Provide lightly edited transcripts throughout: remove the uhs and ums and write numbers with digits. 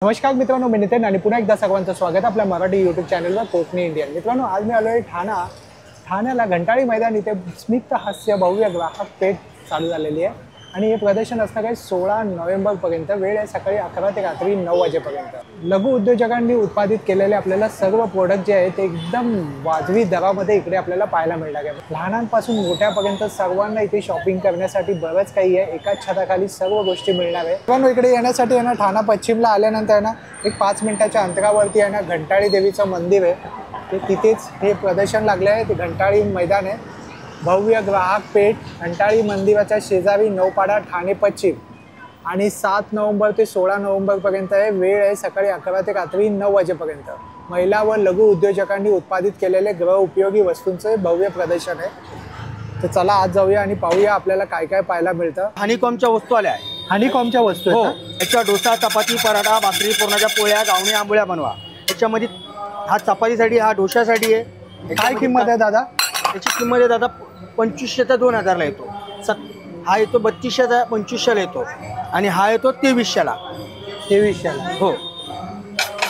नमस्कार मित्रांनो, मी नितीन आणि पुन्हा एकदा सर्वांचं स्वागत आपल्या मराठी यूट्यूब चॅनलवर कोकणी इंडियन. मित्रांनो, आज मी आलो आहे ठाण्याला घंटाळी मैदान. इथे स्मित हास्य भव्य ग्राहक पेठ चालू झालेली आहे आणि हे प्रदर्शन असणार आहे 16 नोव्हेंबरपर्यंत. वेळ आहे सकाळी 11 ते रात्री 9 वाजेपर्यंत. लघु उद्योजकांनी उत्पादित केलेले आपल्याला सर्व प्रोडक्ट जे आहेत ते एकदम वाजवी दरामध्ये इकडे आपल्याला पाहायला मिळणार आहे. लहानांपासून मोठ्यापर्यंत सर्वांना इथे शॉपिंग करण्यासाठी बरंच काही आहे. एकाच छताखाली सर्व गोष्टी मिळणार आहे. पण इकडे येण्यासाठी आहे ना, ठाणा पश्चिमला आल्यानंतर आहे ना, एक 5 मिनिटाच्या अंतरावरती आहे ना घंटाळी देवीचं मंदिर आहे. ते तिथेच हे प्रदर्शन लागले आहे. ते घंटाळी मैदान आहे. भव्य ग्राहक पेठ घंटाळी मंदिराच्या शेजारी नौपाडा, ठाणे पश्चिम. आणि 7 नोव्हेंबर ते 16 नोव्हेंबरपर्यंत आहे. वेळ आहे सकाळी 11 ते रात्री 9 वाजेपर्यंत. महिला व लघु उद्योजकांनी उत्पादित केलेले गृह उपयोगी वस्तूंचे भव्य प्रदर्शन आहे. तर चला आज जाऊया आणि पाहूया आपल्याला काय काय पाहायला मिळतं. हनीकॉमच्या वस्तू आल्या आहे. हनीकॉमच्या वस्तू हो, आहेत. याच्या डोसा, चपाती, पराठा, भाकरी, पुरणाच्या पोळ्या, गावणी, आंबोळ्या बनवा. याच्यामध्ये हा चपातीसाठी, हा डोशासाठी आहे. काय किंमत आहे दादा? याची किंमत आहे दादा 2500 ते 2000ला येतो. हा येतो 3200 ते 2500ला येतो आणि हा येतो 2300ला. 2300ला. हो,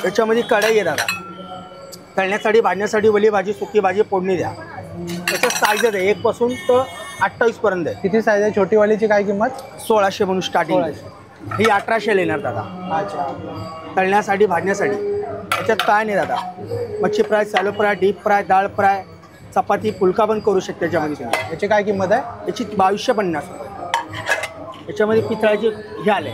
याच्यामध्ये कढई आहे दादा. तळण्यासाठी, भाजण्यासाठी, वली भाजी, सुकी भाजी, फोडणी द्या. याच्या साईज आहे 1 पासून तर 28 पर्यंत आहे. किती साईज आहे? छोटीवालीची काय किंमत? 1600 म्हणून स्टार्टिंग. ही 1800 येणार दादा. अच्छा. तळण्यासाठी, भाजण्यासाठी. याच्यात काय नाही दादा, मच्छी fry, Cello fry, deep fry, डाळ फ्राय, चपाती, फुलका पण करू शकते त्याच्यामध्ये तुम्ही. याची काय किंमत आहे? याची 2250. याच्यामध्ये पितळाची हे आले,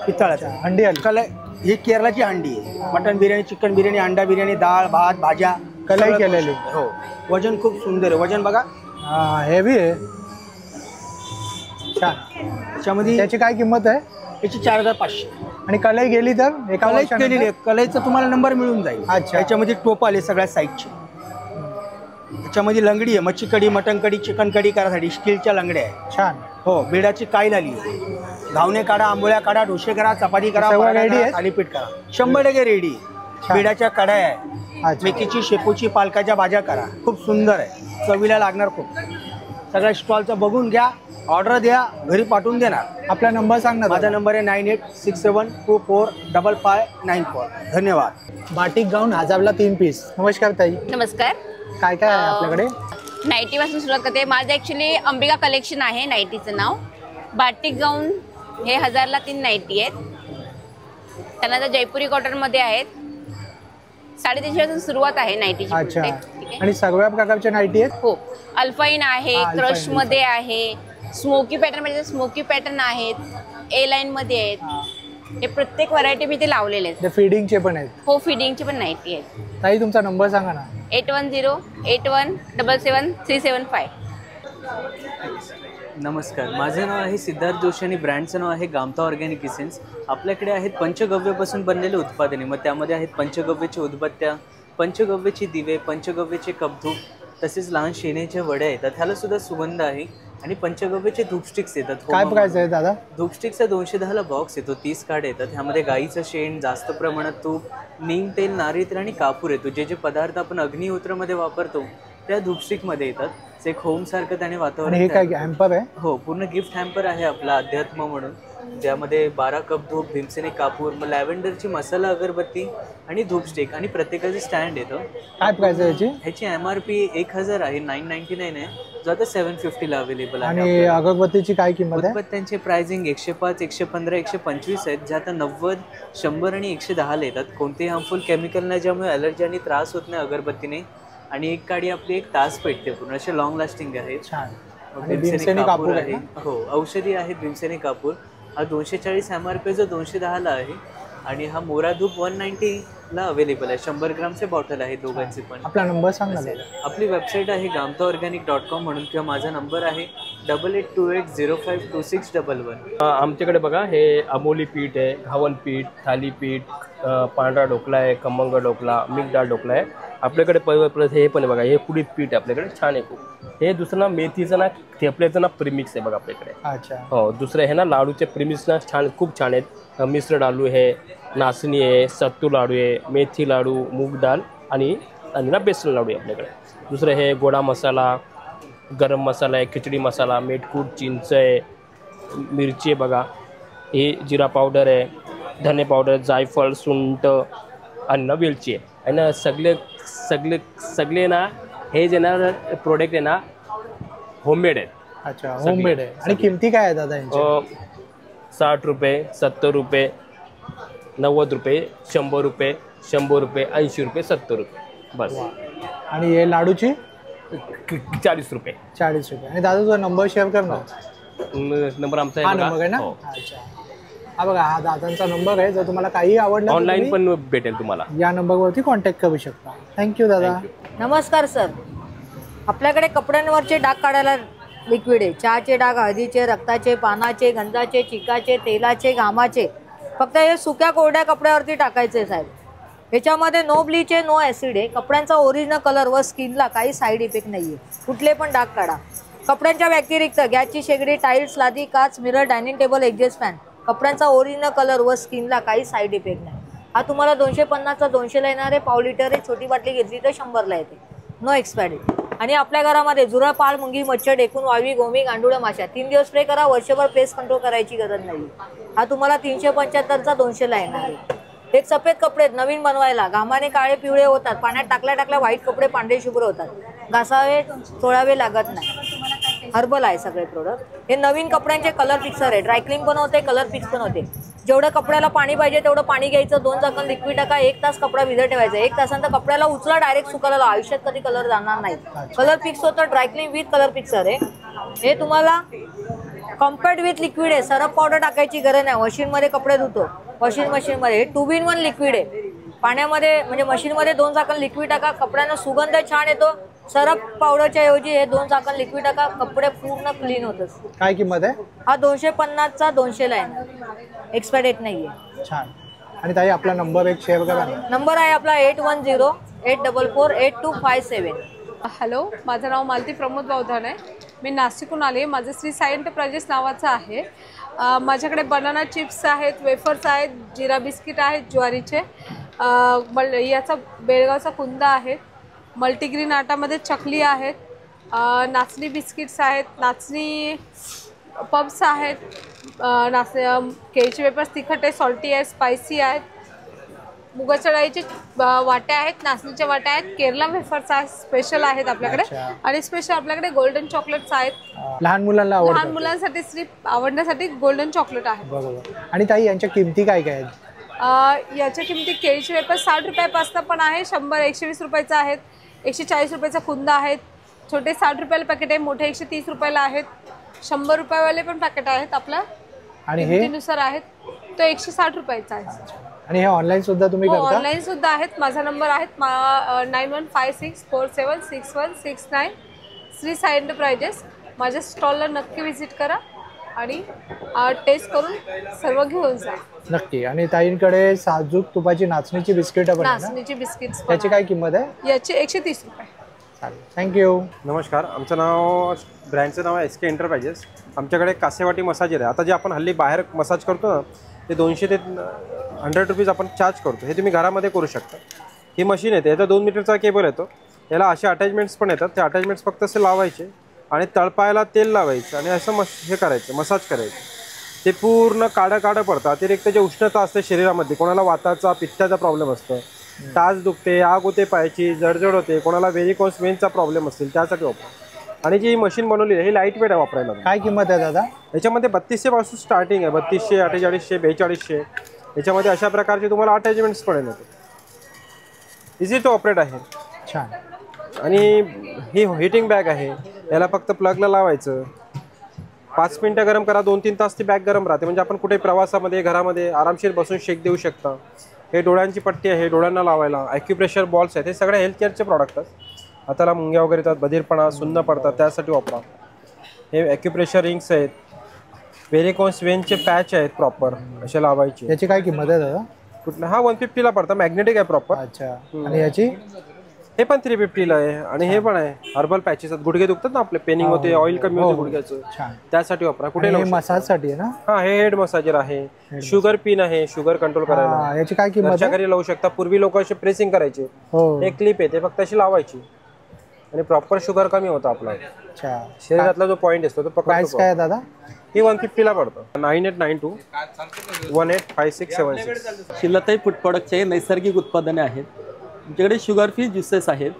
पितळाचं हंडी आली. कलय. ही केरळाची हंडी आहे. मटन बिर्याणी, चिकन बिर्याणी, अंडा बिर्याणी, डाळ भात, भाज्या कलई केलेली. हो, वजन खूप सुंदर आहे. वजन बघा. हा, हेवी आहे. छान. याच्यामध्ये त्याची काय किंमत आहे? याची 4500. आणि कलई गेली तर एका कलई वर्षानंतर? केलेली आहे. कलईचा तुम्हाला नंबर मिळून जाईल. अच्छा. याच्यामध्ये टोप आले सगळ्या साईजचे. याच्यामध्ये लंगडी आहे, मच्छी कढी, मटन कढी, चिकन कढी करासाठी स्टीलच्या लंगड्या आहे. छान. हो, बेडाची काईल आली. घावणे काढा, आंबोळ्या काढा, डोसे करा, चपाती करा, रेडी आहे. थालीपीठ करा. 100% रेडी. बेडाच्या कढ्या आहे. अच्छा. मेथीची, शेपूची, पालकाच्या भाज्या करा. खूप सुंदर आहे, चवीला लागणार खूप. सगळ्या स्टॉलचं बघून घ्या, ऑर्डर द्या, घरी पाठवून देणार. आपला नंबर सांग ना. माझा नंबर आहे 9867245594. धन्यवाद. बाटिक गाऊन हजारला 3 पीस. नमस्कार ताई. नमस्कार. काय काय आहे आपल्याकडे? नाईटीपासून सुरुवात करते. माझं ॲक्च्युली अंबिका कलेक्शन आहे. नाईटीचं नाव बाटिक गाऊन. हे 1000ला 3 नाईटी आहेत. त्यानंतर जयपुरी कॉटनमध्ये आहेत. 350 पासून सुरुवात आहे नाईटीची. अच्छा. आणि सगळ्या प्रकारच्या नाईटी आहेत? हो, अल्फाईन आहे, अल्फाईन. क्रशमध्ये आहे, स्मोकी पॅटर्न मध्ये स्मोकी पॅटर्न आहेत, ए लाईनमध्ये आहेत. हे प्रत्येक व्हरायटी मी ते लावलेले आहेत. ते फिडिंगचे पण आहेत? हो, फिडिंगची पण नाईटी आहेत. ताई तुमचा नंबर सांगा ना. 8108177375. नमस्कार, माझं नाव आहे सिद्धार्थ जोशी आणि ब्रँडचं नाव आहे गामता ऑर्गॅनिक इसेन्स. आपल्याकडे आहेत पंचगव्यपासून बनलेले उत्पादने. मग त्यामध्ये आहेत पंचगव्याची उदबत्त्या, पंचगव्याची दिवे, पंचगव्याचे कपधूप, तसेच लहान शेण्याच्या वड्या येतात. ह्याला सुद्धा सुगंध आहे. आणि पंचगव्याचे धूपस्टिक्स येतात. काय प्राइस आहे दादा? धूपस्टिक्सचा 210ला बॉक्स येतो. 30 कार्ड येतात. ह्यामध्ये गाईचं शेण, जास्त प्रमाणात तूप, नीम तेल, नारळी तेल आणि कापूर येतो. जे जे पदार्थ आपण अग्निहोत्रामध्ये वापरतो त्या धूपस्टिकमध्ये येतात. एक होम सारखं त्याने वातावरण. हे काय हॅम्पर आहे? हो, पूर्ण गिफ्ट हॅम्पर आहे आपला अध्यात्म म्हणून, ज्यामध्ये 12 कप धूप, भीमसेनी कापूर, मग लॅव्हेंडरची मसाला अगरबत्ती आणि धूपस्टिक आणि प्रत्येकाचं स्टँड येतं. काय प्राइस आहे याची? ह्याची MRP 1000 आहे. 999 आहे, जो आता 750ला अवेलेबल आहे. आणि अगरबत्तीची काय किंमत आहे? उदबत्त्यांचे प्राइसिंग 105, 115, 125 आहेत, जे आता 90, 100 आणि 110ला येतात. कोणतेही हार्मफुल केमिकल नाही, ज्यामुळे ॲलर्जी आणि त्रास होत नाही अगरबत्तीने. आणि एक काडी आपली 1 तास पेटते पूर्ण. असे लॉंग लास्टिंग आहेत. छान. भीमसेनी कापूर आहे. हो, औषधी आहेत भीमसेनी कापूर. हा 240 MRP जो 210ला आहे. आणि हा मोरा धूप 190ला अवेलेबल आहे. 100 ग्रामचे बॉटल आहे दोघांचे पण. आपला नंबर सांग ना. आपली वेबसाईट आहे gamtaorganic.com म्हणून, किंवा माझा नंबर आहे 8828052611. आमच्याकडे बघा, हे अमोली पीठ आहे, घावन पीठ, थालीपीठ, पांढरा ढोकला आहे, खमंग ढोकला, मिक्स डाळ ढोकला आहे आपल्याकडे. हे पण आहे बघा, हे कुडीत पीठ आहे आपल्याकडे, छान आहे खूप. हे दुसरं ना मेथीचं ना थेपल्याचं ना प्रीमिक्स आहे बघा आपल्याकडे. अच्छा. हो, दुसरं हे ना लाडूचे प्रीमिक्स ना छान, खूप छान आहेत. मिश्र लाडू आहे, नाचणी आहे, सत्तू लाडू आहे, मेथी लाडू, मूग डाळ आणि ना बेसन लाडू आहे आपल्याकडे. दुसरं हे गोडा मसाला, गरम मसाला आहे, खिचडी मसाला, मेटकूट, चिंच आहे, मिरची आहे बघा, हे जिरा पावडर आहे, धने पावडर, जायफळ, सुंठ आणि ना वेलची आहे. आणि ना सगळे ना हे जे ना प्रोडक्ट आहे ना होममेड आहेत. अच्छा, होममेड आहे. आणि किमती काय आहे दादा यांच्या? 60 रुपये, 70 रुपये, 90 रुपये, 100 रुपये, 100 रुपये, 80 रुपये, 70 रुपये बस. आणि हे लाडूची 40 रुपये. 40 रुपये. आणि दादा तुझा नंबर शेअर कर ना. नंबर आमचा हा आहे नंबर आहे ना? बघा. अच्छा, हा बघा, हा दादांचा नंबर आहे. जर तुम्हाला काही आवडलं तर ऑनलाईन तुम्ही पण भेटेल तुम्हाला. या नंबरवरती कॉन्टॅक्ट करू शकता. थँक्यू दादा. नमस्कार सर, आपल्याकडे कपड्यांवरचे डाग काढायला लिक्विड आहे. चहाचे डाग, हळदीचे, रक्ताचे, पानाचे, गंधाचे, चिकाचे, तेलाचे, घामाचे. फक्त हे सुक्या कोरड्या कपड्यावरती टाकायचे साहेब. ह्याच्यामध्ये नो ब्लीच आहे, नो ॲसिड आहे. कपड्यांचा ओरिजिनल कलर व स्किनला काही साईड इफेक्ट नाही आहे. कुठले पण डाग काढा. कपड्यांच्या व्यतिरिक्त गॅसची शेगडी, टाईल्स, लादी, काच, mirror, dining table, exhaust fan, कपड्यांचा ओरिजिनल कलर व स्किनला काही साईड इफेक्ट नाही. हा तुम्हाला 250चा 200ला येणार आहे. पाव लिटर आहे. छोटी बाटली घेतली तर 100ला येते. No expiry. आणि आपल्या घरामध्ये जुरा, पाळ, मुंगी, मच्छर, डेकून, वाळवी, गोमी, गांडुळं, माशा 3 दिवस स्प्रे करा. वर्षभर पेस्ट कंट्रोल करायची गरज नाही. हा तुम्हाला 375चा 200ला येणार आहे. एक सफेद कपडे नवीन बनवायला, घामाने काळे पिवळे होतात, पाण्यात टाकल्या व्हाईट कपडे पांढरे शुभ्र होतात, घासावे चोळावे लागत नाही. हर्बल आहे सगळे प्रोडक्ट. हे नवीन कपड्यांचे कलर फिक्सर आहे. ड्रायक्लिंग पण होते, कलर फिक्स पण होते. जेवढं कपड्याला पाणी पाहिजे तेवढं पाणी घ्यायचं. 2 झाकण लिक्विड टाका. 1 तास कपडा भिजत ठेवायचा. 1 तासानंतर कपड्याला उचला, डायरेक्ट सुकायला लावा. आयुष्यात कधी कलर जाणार नाही. कलर फिक्स होतं. ड्रायक्लिंग विथ कलर फिक्सर आहे. हे तुम्हाला कॉम्पॅक्ट विथ लिक्विड आहे. सरफ पावडर टाकायची गरज नाही. मशीनमध्ये कपडे धुतो. वॉशिंग मशीनमध्ये हे 2 in 1 लिक्विड आहे. पाण्यामध्ये म्हणजे मशीनमध्ये 2 झाकण लिक्विड टाका. कपड्यांना सुगंध छान येतो. सरफ पावडरच्या ऐवजी हे 2 झाकण लिक्विड टाका. कपडे पूर्ण क्लीन होतात. काय किंमत आहे? हा 250चा 200ला आहे. एक्सपायर डेट नाही आहे. छान. आणि ताई आपला नंबर एक शेअर करा ना. नंबर आहे आपला 8108448257. हॅलो, माझं नाव मालती प्रमोद बावधान आहे. मी नाशिकहून आले. माझं श्री साई एंटरप्राइजेस नावाचं आहे. माझ्याकडे बनाना चिप्स आहेत, वेफर्स आहेत, जिरा बिस्किट आहेत ज्वारीचे, याचा बेळगावचा कुंदा आहे, मल्टीग्रीन आटामध्ये चकली आहेत, नाचणी बिस्किट्स आहेत, नाचणी पब्स आहेत, केळीचे वेफर्स तिखट आहे, सॉल्टी आहे, स्पायसी आहेत, मुगाच्या डाळीचे वाट्या आहेत, नाचणीच्या वाट्या आहेत, केरला वेफर्स आहेत, स्पेशल आहेत आपल्याकडे. आणि स्पेशल आपल्याकडे गोल्डन चॉकलेट्स आहेत. लहान मुलांना आवडतात. लहान मुलांसाठी स्लीप आवडण्यासाठी गोल्डन चॉकलेट आहे. बरोबर. आणि ताई यांच्या किमती काय काय आहेत? याच्या किमती केळीचे वेफर्स 60 रुपयापासून पण आहे. 100 120 रुपयाचा आहेत. 140 रुपयाचा कुंदा आहेत. छोटे 60 रुपयाला पॅकेट आहे. मोठे 130 रुपयाला आहेत. 100 रुपयावाले पण पॅकेट आहेत आपल्या. आणि हे नुसार आहेत. तो 160 रुपयाचा आहे. आणि हे ऑनलाईन सुद्धा तुम्ही करता? ऑनलाईन सुद्धा आहेत. माझा नंबर आहे 9156476169. श्री साई एंटरप्राइजेस. माझ्या स्टॉलला नक्की व्हिजिट करा आणि टेस्ट करून सर्व घेऊन जा. नक्की. आणि ताईंकडे साजूक तुपाची नाचणीची बिस्किटं पण आहे ना? नाचणीची बिस्किट्स त्याची काय किंमत आहे? याची 130 रुपये. चालेल, थँक्यू. नमस्कार, आमचं नाव ब्रँडचं नाव आहे SK एंटरप्राइजेस. आमच्याकडे कासेवाटी मसाजर आहे. आता जे आपण हल्ली बाहेर मसाज करतो ना, ते 200 ते 100 रुपीज आपण चार्ज करतो. हे तुम्ही घरामध्ये करू शकता. ही मशीन येते. याचा 2 मीटरचा केबल येतो. याला असे अटॅचमेंट्स पण येतात. ते अटॅचमेंट्स फक्त असे लावायचे आणि तळपायाला तेल लावायचं आणि असं हे करायचं, मसाज करायचं. ते पूर्ण काळं पडतं. अतिरिक्त जे उष्णता असते शरीरामध्ये, कोणाला वाताचा पित्ताचा प्रॉब्लेम असतो, टाच दुखते, आग होते पायाची, जळजळ होते, कोणाला व्हेरिकोस वेनचा प्रॉब्लेम असेल त्यासाठी वापरा. आणि जी मशीन बनवली आहे ही लाईट वेट आहे वापरायला. काय किंमत आहे दादा? याच्यामध्ये 3200 पासून स्टार्टिंग आहे. 3200, 4800, 4200. याच्यामध्ये अशा प्रकारचे तुम्हाला अटॅचमेंट्स पण येतात. इझी टू ऑपरेट आहे. छान. आणि ही हिटिंग बॅग आहे. याला फक्त प्लगला लावायचं, 5 मिनटं गरम करा, 2-3 तास ती बॅग गरम राहते. म्हणजे आपण कुठे प्रवासामध्ये घरामध्ये आरामशीर बसून शेक देऊ शकता. हे डोळ्यांची पट्टी आहे, डोळ्यांना लावायला. ॲक्युप्रेशर बॉल्स आहेत. हे सगळे हेल्थ केअरचे प्रॉडक्ट आहेत. हाताला मुंग्या वगैरे येतात, बधीरपणा, सुन्न पडतात, त्यासाठी वापरा. हे ॲक्युप्रेशर रिंग्स आहेत. व्हेरिकोस वेनचे पॅच आहेत प्रॉपर, असे लावायचे. याची काय किंमत आहे दादा? कुठलं? हा 150ला पडतं. मॅग्नेटिक आहे प्रॉपर. अच्छा. आणि याची? हे पण 350ला आहे. आणि हे पण आहे हर्बल पॅचेस आहेत. गुडघे दुखतात ना आपले, पेनिंग होते, ऑइल कमी होते गुडघ्याचं, त्यासाठी वापरा. कुठे मसाजसाठी आहे ना? हा, हे हेड मसाजर आहे. शुगर पिन आहे, शुगर कंट्रोल करायला. याची काय किंमत? घरी लावू शकता. पूर्वी लोक असे प्रेसिंग करायचे. एक क्लिप आहे, ते फक्त अशी लावायची. आणि प्रॉपर शुगर कमी होतं आपलं. अच्छा. शरीरातला जो पॉईंट असतो तो प्राइस काय आहे दादा? ही 150 पडतो. 9892 185676. शिलाताई फूड प्रोडक्टचे नैसर्गिक उत्पादने आहेत. आमच्याकडे शुगर फ्री ज्युसेस आहेत,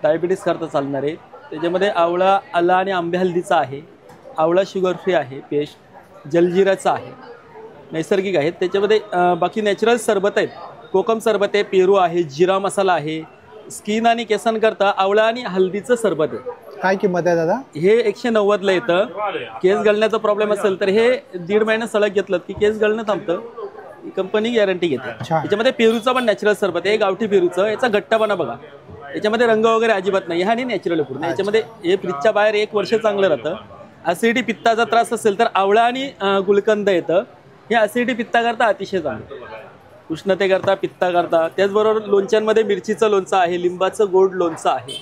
डायबिटीस करता चालणारे. त्याच्यामध्ये आवळा, आला आणि आंबे हल्दीचा आहे. आवळा शुगर फ्री आहे पेस्ट, जलजिराचा आहे, नैसर्गिक आहेत. त्याच्यामध्ये बाकी नॅचरल सरबत आहेत. कोकम सरबत आहे, पेरू आहे, जिरा मसाला आहे. स्किन आणि केसांकरता आवळा आणि हल्दीचं सरबत आहे. काय किंमत आहे दादा? हे 190ला येतं. केस गळण्याचा प्रॉब्लेम असेल तर हे 1.5 महिना सलग घेतलं की केस गळणं थांबतं. कंपनी गॅरंटी घेते. याच्यामध्ये पेरूचा पण नॅचरल सरबत आहे, गावठी पेरूचं. याचा घट्टपणा बघा, याच्यामध्ये रंग वगैरे अजिबात नाही. हा आणि नॅचरल पूर्ण. याच्यामध्ये हे फ्रीजच्या बाहेर 1 वर्ष चांगलं राहतं. ॲसिडिटी पित्ताचा त्रास असेल तर आवळा आणि गुलकंद येतं. हे ॲसिडिटी पित्ताकरता अतिशय चांगलं, उष्णतेकरता, पित्ताकरता. त्याचबरोबर लोणच्यांमध्ये मिरचीचं लोणचं आहे, लिंबाचं गोड लोणचं आहे,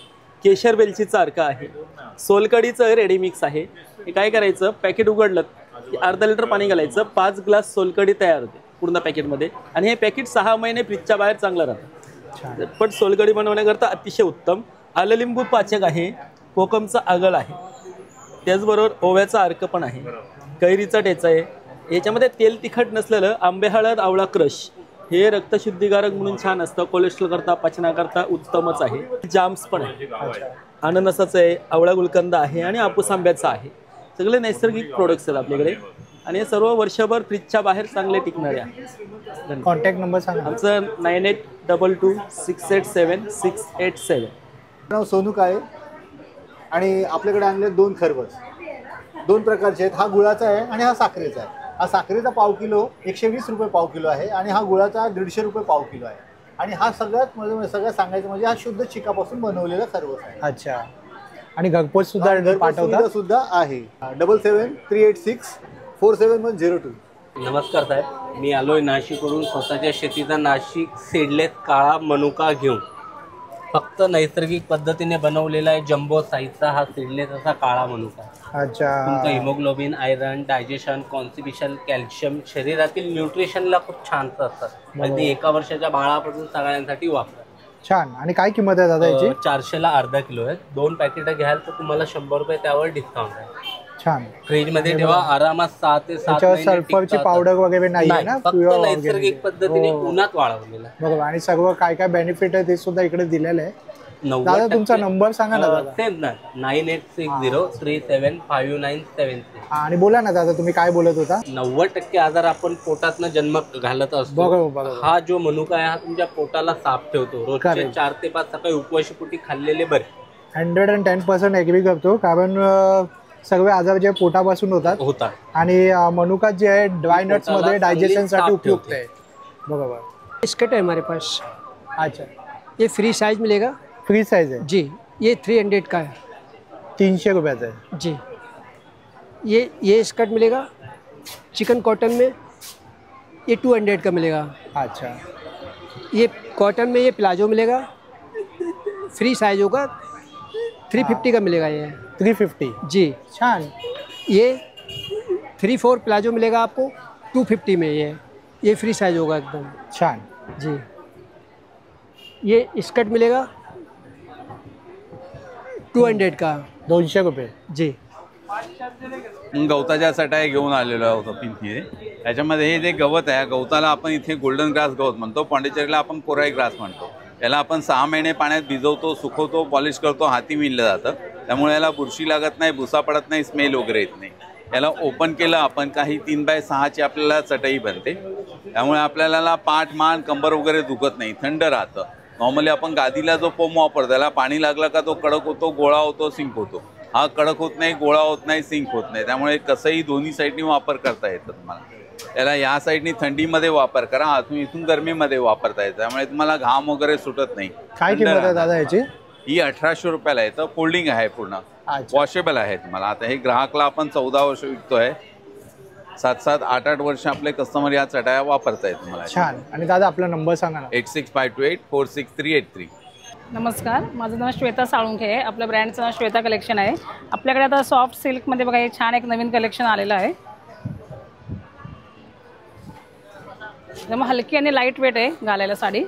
केशर वेलचीचा अर्क आहे, सोलकडीचं रेडीमिक्स आहे. हे काय करायचं, पॅकेट उघडलं की अर्धा लिटर पाणी घालायचं, 5 ग्लास सोलकडी तयार होते पूर्ण पॅकेटमध्ये. आणि हे पॅकेट 6 महिने फ्रीजच्या बाहेर चांगलं राहतं. पण सोलकडी बनवण्याकरता अतिशय उत्तम. आलं लिंबू पाचक आहे, कोकमचा आगळ आहे, त्याचबरोबर ओव्याचा अर्क पण आहे, कैरीचा ठेचा आहे. याच्यामध्ये तेल तिखट नसलेलं आंबे हळद आवळा क्रश हे रक्तशुद्धीकारक म्हणून छान असतं. कोलेस्ट्रॉल करता, पचनाकरता उत्तमच आहे. जाम्स पण आहे, अननसाचं आहे, आवळा गुलकंद आहे आणि हापूस आंब्याचा आहे. सगळे नैसर्गिक प्रोडक्ट्स आहेत आपल्याकडे आणि हे सर्व वर्षभर फ्रीजच्या बाहेर चांगले टिकणारे आहेत. कॉन्टॅक्ट नंबर सांगा. आमचं 9822687687. नाव सोनू काळे आणि आपल्याकडे आणले 2 खरबस 2 प्रकारचे आहेत. हा गुळाचा आहे आणि हा साखरेचा आहे. हा साखरेचा पाव किलो 120 रुपये पाव किलो आहे आणि हा गुळाचा 150 रुपये पाव किलो आहे. आणि हा सगळ्यात सांगायचं म्हणजे हा शुद्ध चिकापासून बनवलेला खरबस आहे. अच्छा. आणि घरपोच सुद्धा पाठवता सुद्धा आहे. 7738647102. नमस्कार साहेब, मी आलोय नाशिकवरून स्वतःच्या शेतीचा नाशिक सीडलेस काळा मनुका घेऊन. फक्त नैसर्गिक पद्धतीने बनवलेला आहे जम्बो साईजचा हा सीडलेस असा काळा मनुका. अच्छा. तुमचं haemoglobin, iron, digestion, constipation, calcium, शरीरातील न्यूट्रिशनला खूप छान असतात. अगदी 1 वर्षाच्या बाळापासून सगळ्यांसाठी वापर. छान. आणि काय किंमत आहे दादा याची? 400ला अर्धा किलो आहे. 2 पॅकेट घ्याल तर तुम्हाला 100 रुपये त्यावर डिस्काउंट आहे. छान. फ्रीज मध्ये ठेवा, आरामात 6 ते 7 महिने सल्फरची पावडर वगैरे नाही आहे ना? फक्त नैसर्गिक पद्धतीने उन्हात वाळवलेला. बरोबर. आणि सर्व काय काय बेनिफिट आहे ते सुद्धा इकडे दिलेलं आहे. दादा तुमचा नंबर सांगा ना दादा. सेम ना, 9860375973. आणि बोला ना दादा, तुम्ही काय बोलत होता? 90% आजार आपण पोटातनं जन्म घालत असतो. बरोबर. हा जो मनुका आहे हा तुमच्या पोटाला साफ ठेवतो. रोजचे 4 ते 5 सकाळी उपवाशीपोटी खाल्लेले बरे. 110% एग्री करतो, कारण सगळे आजार जे पोटापासून होतात आणि मनुका जे आहे ड्राय नट्स मध्ये डायजेशन साठी उपयुक्त है. बराबर. बिस्किट है हमारे पास. अच्छा. ये फ्री साइज मिलेगा. फ्री साइज है जी. ये 300 का है. 300 रुपयाचा है जी. ये स्कर्ट मिलेगा चिकन कॉटन में, ये 200 का मिलेगा. अच्छा. ये कॉटन में ये प्लाजो मिलेगा, फ्री साइज होगा, 350 का मिलेगा. ये 350 जी. छान. ये 3/4 प्लाजो मिलेगा आपको 250 में. ये फ्री साइज होगा एकदम. छान. जी. ये स्कर्ट मिलेगा 200 का. 200 रुपये. जी. गवताच्या चटाया घेऊन आलेलो आहोत आपण इथे. त्याच्यामध्ये हे जे गवत आहे, गवताला आपण इथे गोल्डन ग्रास गवत म्हणतो, पॉंडिचेरीला आपण कोराई ग्रास म्हणतो. याला आपण 6 महिने पाण्यात भिजवतो, सुकवतो, पॉलिश करतो, हाती विणलं जातं. त्यामुळे याला बुरशी लागत नाही, भुसा पडत नाही, स्मेल वगैरे येत नाही. याला ओपन केलं आपण काही 3x6ची आपल्याला चटई बनते. त्यामुळे आपल्याला पाठ, मान, कंबर वगैरे दुखत नाही, थंड राहतं. नॉर्मली आपण गादीला जो फोम वापरतो त्याला पाणी लागलं का तो कडक होतो, गोळा होतो, सिंक होतो. हा कडक होत नाही, गोळा होत नाही, सिंक होत नाही. त्यामुळे कसंही दोन्ही साईडनी वापर करता येतं तुम्हाला. त्याला या साईडनी थंडीमध्ये वापर करा, इथून गरमीमध्ये वापरता येतं. त्यामुळे तुम्हाला घाम वगैरे सुटत नाही. काय किंमत आहे दादा याची? ही 1800 रुपयाला येतं. फोल्डिंग आहे, पूर्ण वॉशेबल आहे तुम्हाला. आता हे ग्राहकला आपण 14 वर्ष विकतोय. 7-7, 8-8 वर्ष आपले कस्टमर या चटाया वापरतायत तुम्हाला. छान. आणि दादा आपला नंबर सांगा ना. 8652846383. नमस्कार, माझं नाव श्वेता साळुंखे आहे. आपल्या ब्रँडचं नाव श्वेता कलेक्शन आहे. आपल्याकडे आता सॉफ्ट सिल्कमध्ये बघा हे छान एक नवीन कलेक्शन आलेलं आहे. मग हलकी आणि लाईट वेट आहे घालायला साडी.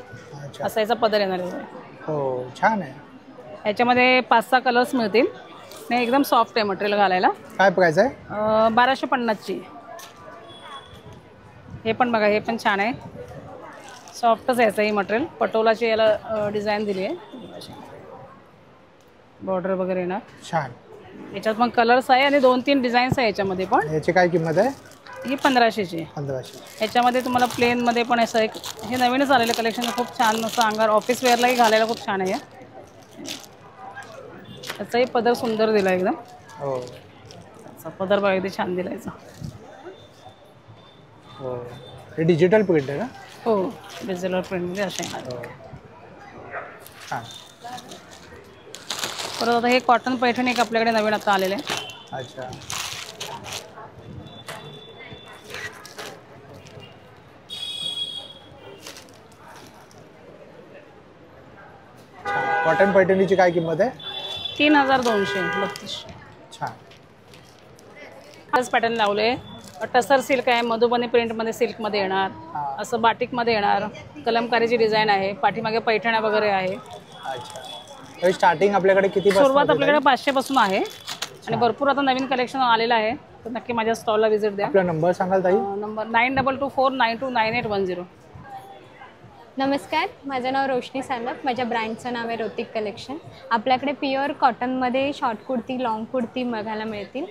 असा याचा पदर येणार आहे. हो, छान आहे. याच्यामध्ये 5-6 कलर्स मिळतील आणि एकदम सॉफ्ट आहे मटेरियल घालायला. काय प्राइस आहे? 1250ची. हे पण बघा, हे पण छान आहे, सॉफ्टच आहे याचं हे मटेरियल. पटोलाची याला डिझाईन दिली आहे, बॉर्डर वगैरे येणार छान. याच्यात पण कलर्स आहे आणि 2-3 डिझाईन्स आहे याच्यामध्ये पण. याची काय किंमत आहे? ही 1500ची. 1500. याच्यामध्ये तुम्हाला प्लेनमध्ये पण असं एक हे नवीनच आलेलं कलेक्शन, खूप छान असं अंगार ऑफिस वेअरलाही घालायला खूप छान आहे. याचाही पदर सुंदर दिला एकदम. हो, पदर बघा किती छान दिला याचा. हो, हे डिजिटल प्रिंट आहे ना? हो, डिजिटल प्रिंटमध्ये असे येणार. छान. परत आता हे कॉटन पैठण एक आपल्याकडे नवीन आता आलेले आहे. अच्छा. कॉटन पैठणीची काय किंमत आहे? 3232. छान. हाच पॅटर्न लावले. टसर सिल्क आहे, मधुबनी प्रिंटमध्ये सिल्कमध्ये येणार, असं बाटिकमध्ये येणार, कलमकारीची डिझाईन आहे, पाठीमागे पैठण्या वगैरे आहे. अच्छा. स्टार्टिंग आपल्याकडे किती? सुरुवात आपल्याकडे 500 पासून आहे आणि भरपूर आता नवीन कलेक्शन आलेलं आहे, तर नक्की माझ्या स्टॉलला व्हिजिट द्या. आपला नंबर सांगाल ताई? नंबर 9224929810. नमस्कार, माझं नाव रोशनी सानप. माझ्या ब्रँडचं नाव आहे रोतिक कलेक्शन. आपल्याकडे प्युअर कॉटनमध्ये शॉर्ट कुर्ती, लॉंग कुर्ती बघायला मिळतील.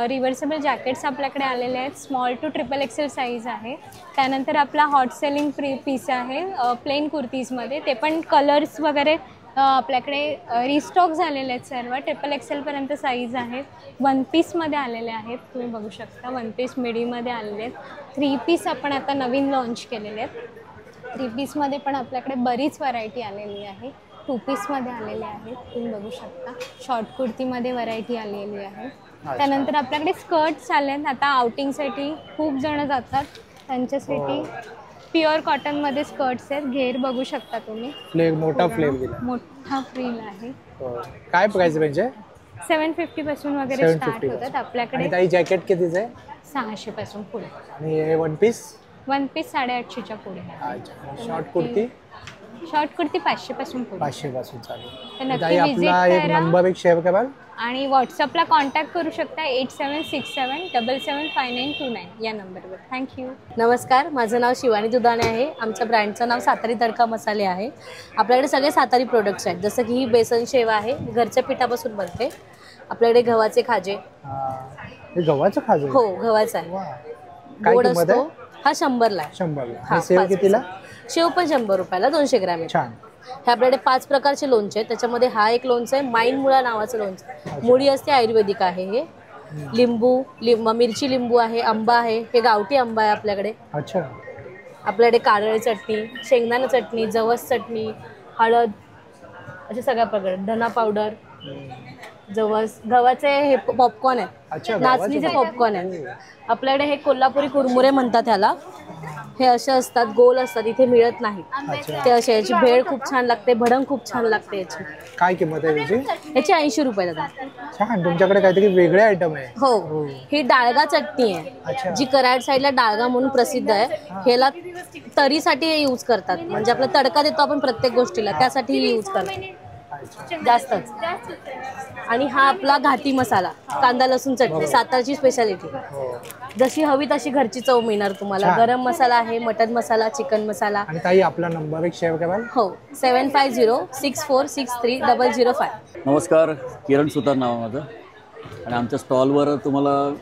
रिव्हर्सेबल जॅकेट्स आपल्याकडे आलेले आहेत, स्मॉल टू XXL साईज आहे. त्यानंतर आपला हॉट सेलिंग पीस आहे प्लेन कुर्तीजमध्ये, ते पण कलर्स वगैरे आपल्याकडे रिस्टॉक झालेले आहेत सर्व. XXL पर्यंत साईज आहेत. 1 पीसमध्ये आलेले आहेत, तुम्ही बघू शकता. 1 पीस मिडीमध्ये आलेले आहेत. 3 पीस आपण आता नवीन लॉन्च केलेले आहेत. 3 पीसमध्ये पण आपल्याकडे बरीच व्हरायटी आलेली आहे. 2 पीसमध्ये आलेले आहेत, तुम्ही बघू शकता. शॉर्ट कुर्तीमध्ये व्हरायटी आलेली आहे. त्यानंतर आपल्याकडे स्कर्ट्स आले आहेत. आता आउटिंगसाठी खूप जण जातात, त्यांच्यासाठी प्युअर कॉटनमध्ये स्कर्ट्स आहेत. घेर बघू शकता तुम्ही, फ्लेअर मोठा फ्लेअर दिला, मोठा फ्रिल आहे. काय प्राइस म्हणजे? 750 पासून वगैरे स्टार्ट होतात आपल्याकडे. आणि जॅकेट कितीच आहे? 600 पासून पुढे. आणि हे 1 पीस? 1 पीस 850च्या पुढे. शॉर्ट कुर्ती? शॉर्ट कुर्ती 500 पासून पुढे. 500 पासून चालू. नक्की विजिट करा. नंबर एक शेअर कराल आणि व्हॉट्सअपला कॉन्टॅक्ट करू शकता 8767775929 या नंबरवर. थँक्यू. नमस्कार, माझं नाव शिवानी दुधाणे आहे. आमच्या ब्रँडचं नाव सातारी तडका मसाले आहे. आपल्याकडे सगळे सातारी प्रोडक्ट्स आहेत, जसं की ही बेसन शेव आहे, घरच्या पिठापासून बनते. आपल्याकडे गव्हाचे खाजे. गव्हाचं खाजे? हो, गव्हाचा आहे. गोड असतो. हा 100ला आहे. 100ला. शेव कितीला? शेव पण 100 रुपयाला 200 ग्रॅम. छान. हे आपल्याकडे 5 प्रकारचे लोणचे आहेत. त्याच्यामध्ये हा एक लोणचं आहे, माईन मुळा नावाचं लोणचं. मुळी असते, आयुर्वेदिक आहे. हे लिंबू, मिरची लिंबू आहे, आंबा आहे, हे गावठी आंबा आहे आपल्याकडे. अच्छा. आपल्याकडे कारळे चटणी, शेंगदाणा चटणी, जवस चटणी, हळद, असे सगळ्या प्रकार. धना पावडर, जवस, गव्हाचे हे पॉपकॉर्न आहे, नाचणीचे पॉपकॉर्न आहे. आपल्याकडे हे कोल्हापुरी कुरमुरे म्हणतात ह्याला. हे असे असतात, गोल असतात, इथे मिळत नाही ते असे. याची भेळ खूप छान लागते, भडंग खूप छान लागते याची. काय किंमत आहे त्याची? याची 80 रुपये दादा. छान. तुमच्याकडे काहीतरी वेगळे आयटम आहे. हो, ही डाळगा चटणी आहे, जी कराड साईडला डाळगा म्हणून प्रसिद्ध आहे. ह्याला तरीसाठी यूज करतात, म्हणजे आपला तडका देतो आपण प्रत्येक गोष्टीला, त्यासाठी यूज करतात जास्तच. आणि हा आपला घाटी मसाला, कांदा लसूण चटणी, सातारची स्पेशालिटी. जशी हवी तशी घरची चव मिळणार तुम्हाला. गरम मसाला आहे, मटन मसाला, चिकन मसाला. आणि ताई आपला नंबर एक शेअर कराल? हो, 7506463005. नमस्कार, किरण सुतार नाव आहे माझं. आणि आमच्या स्टॉलवर तुम्हाला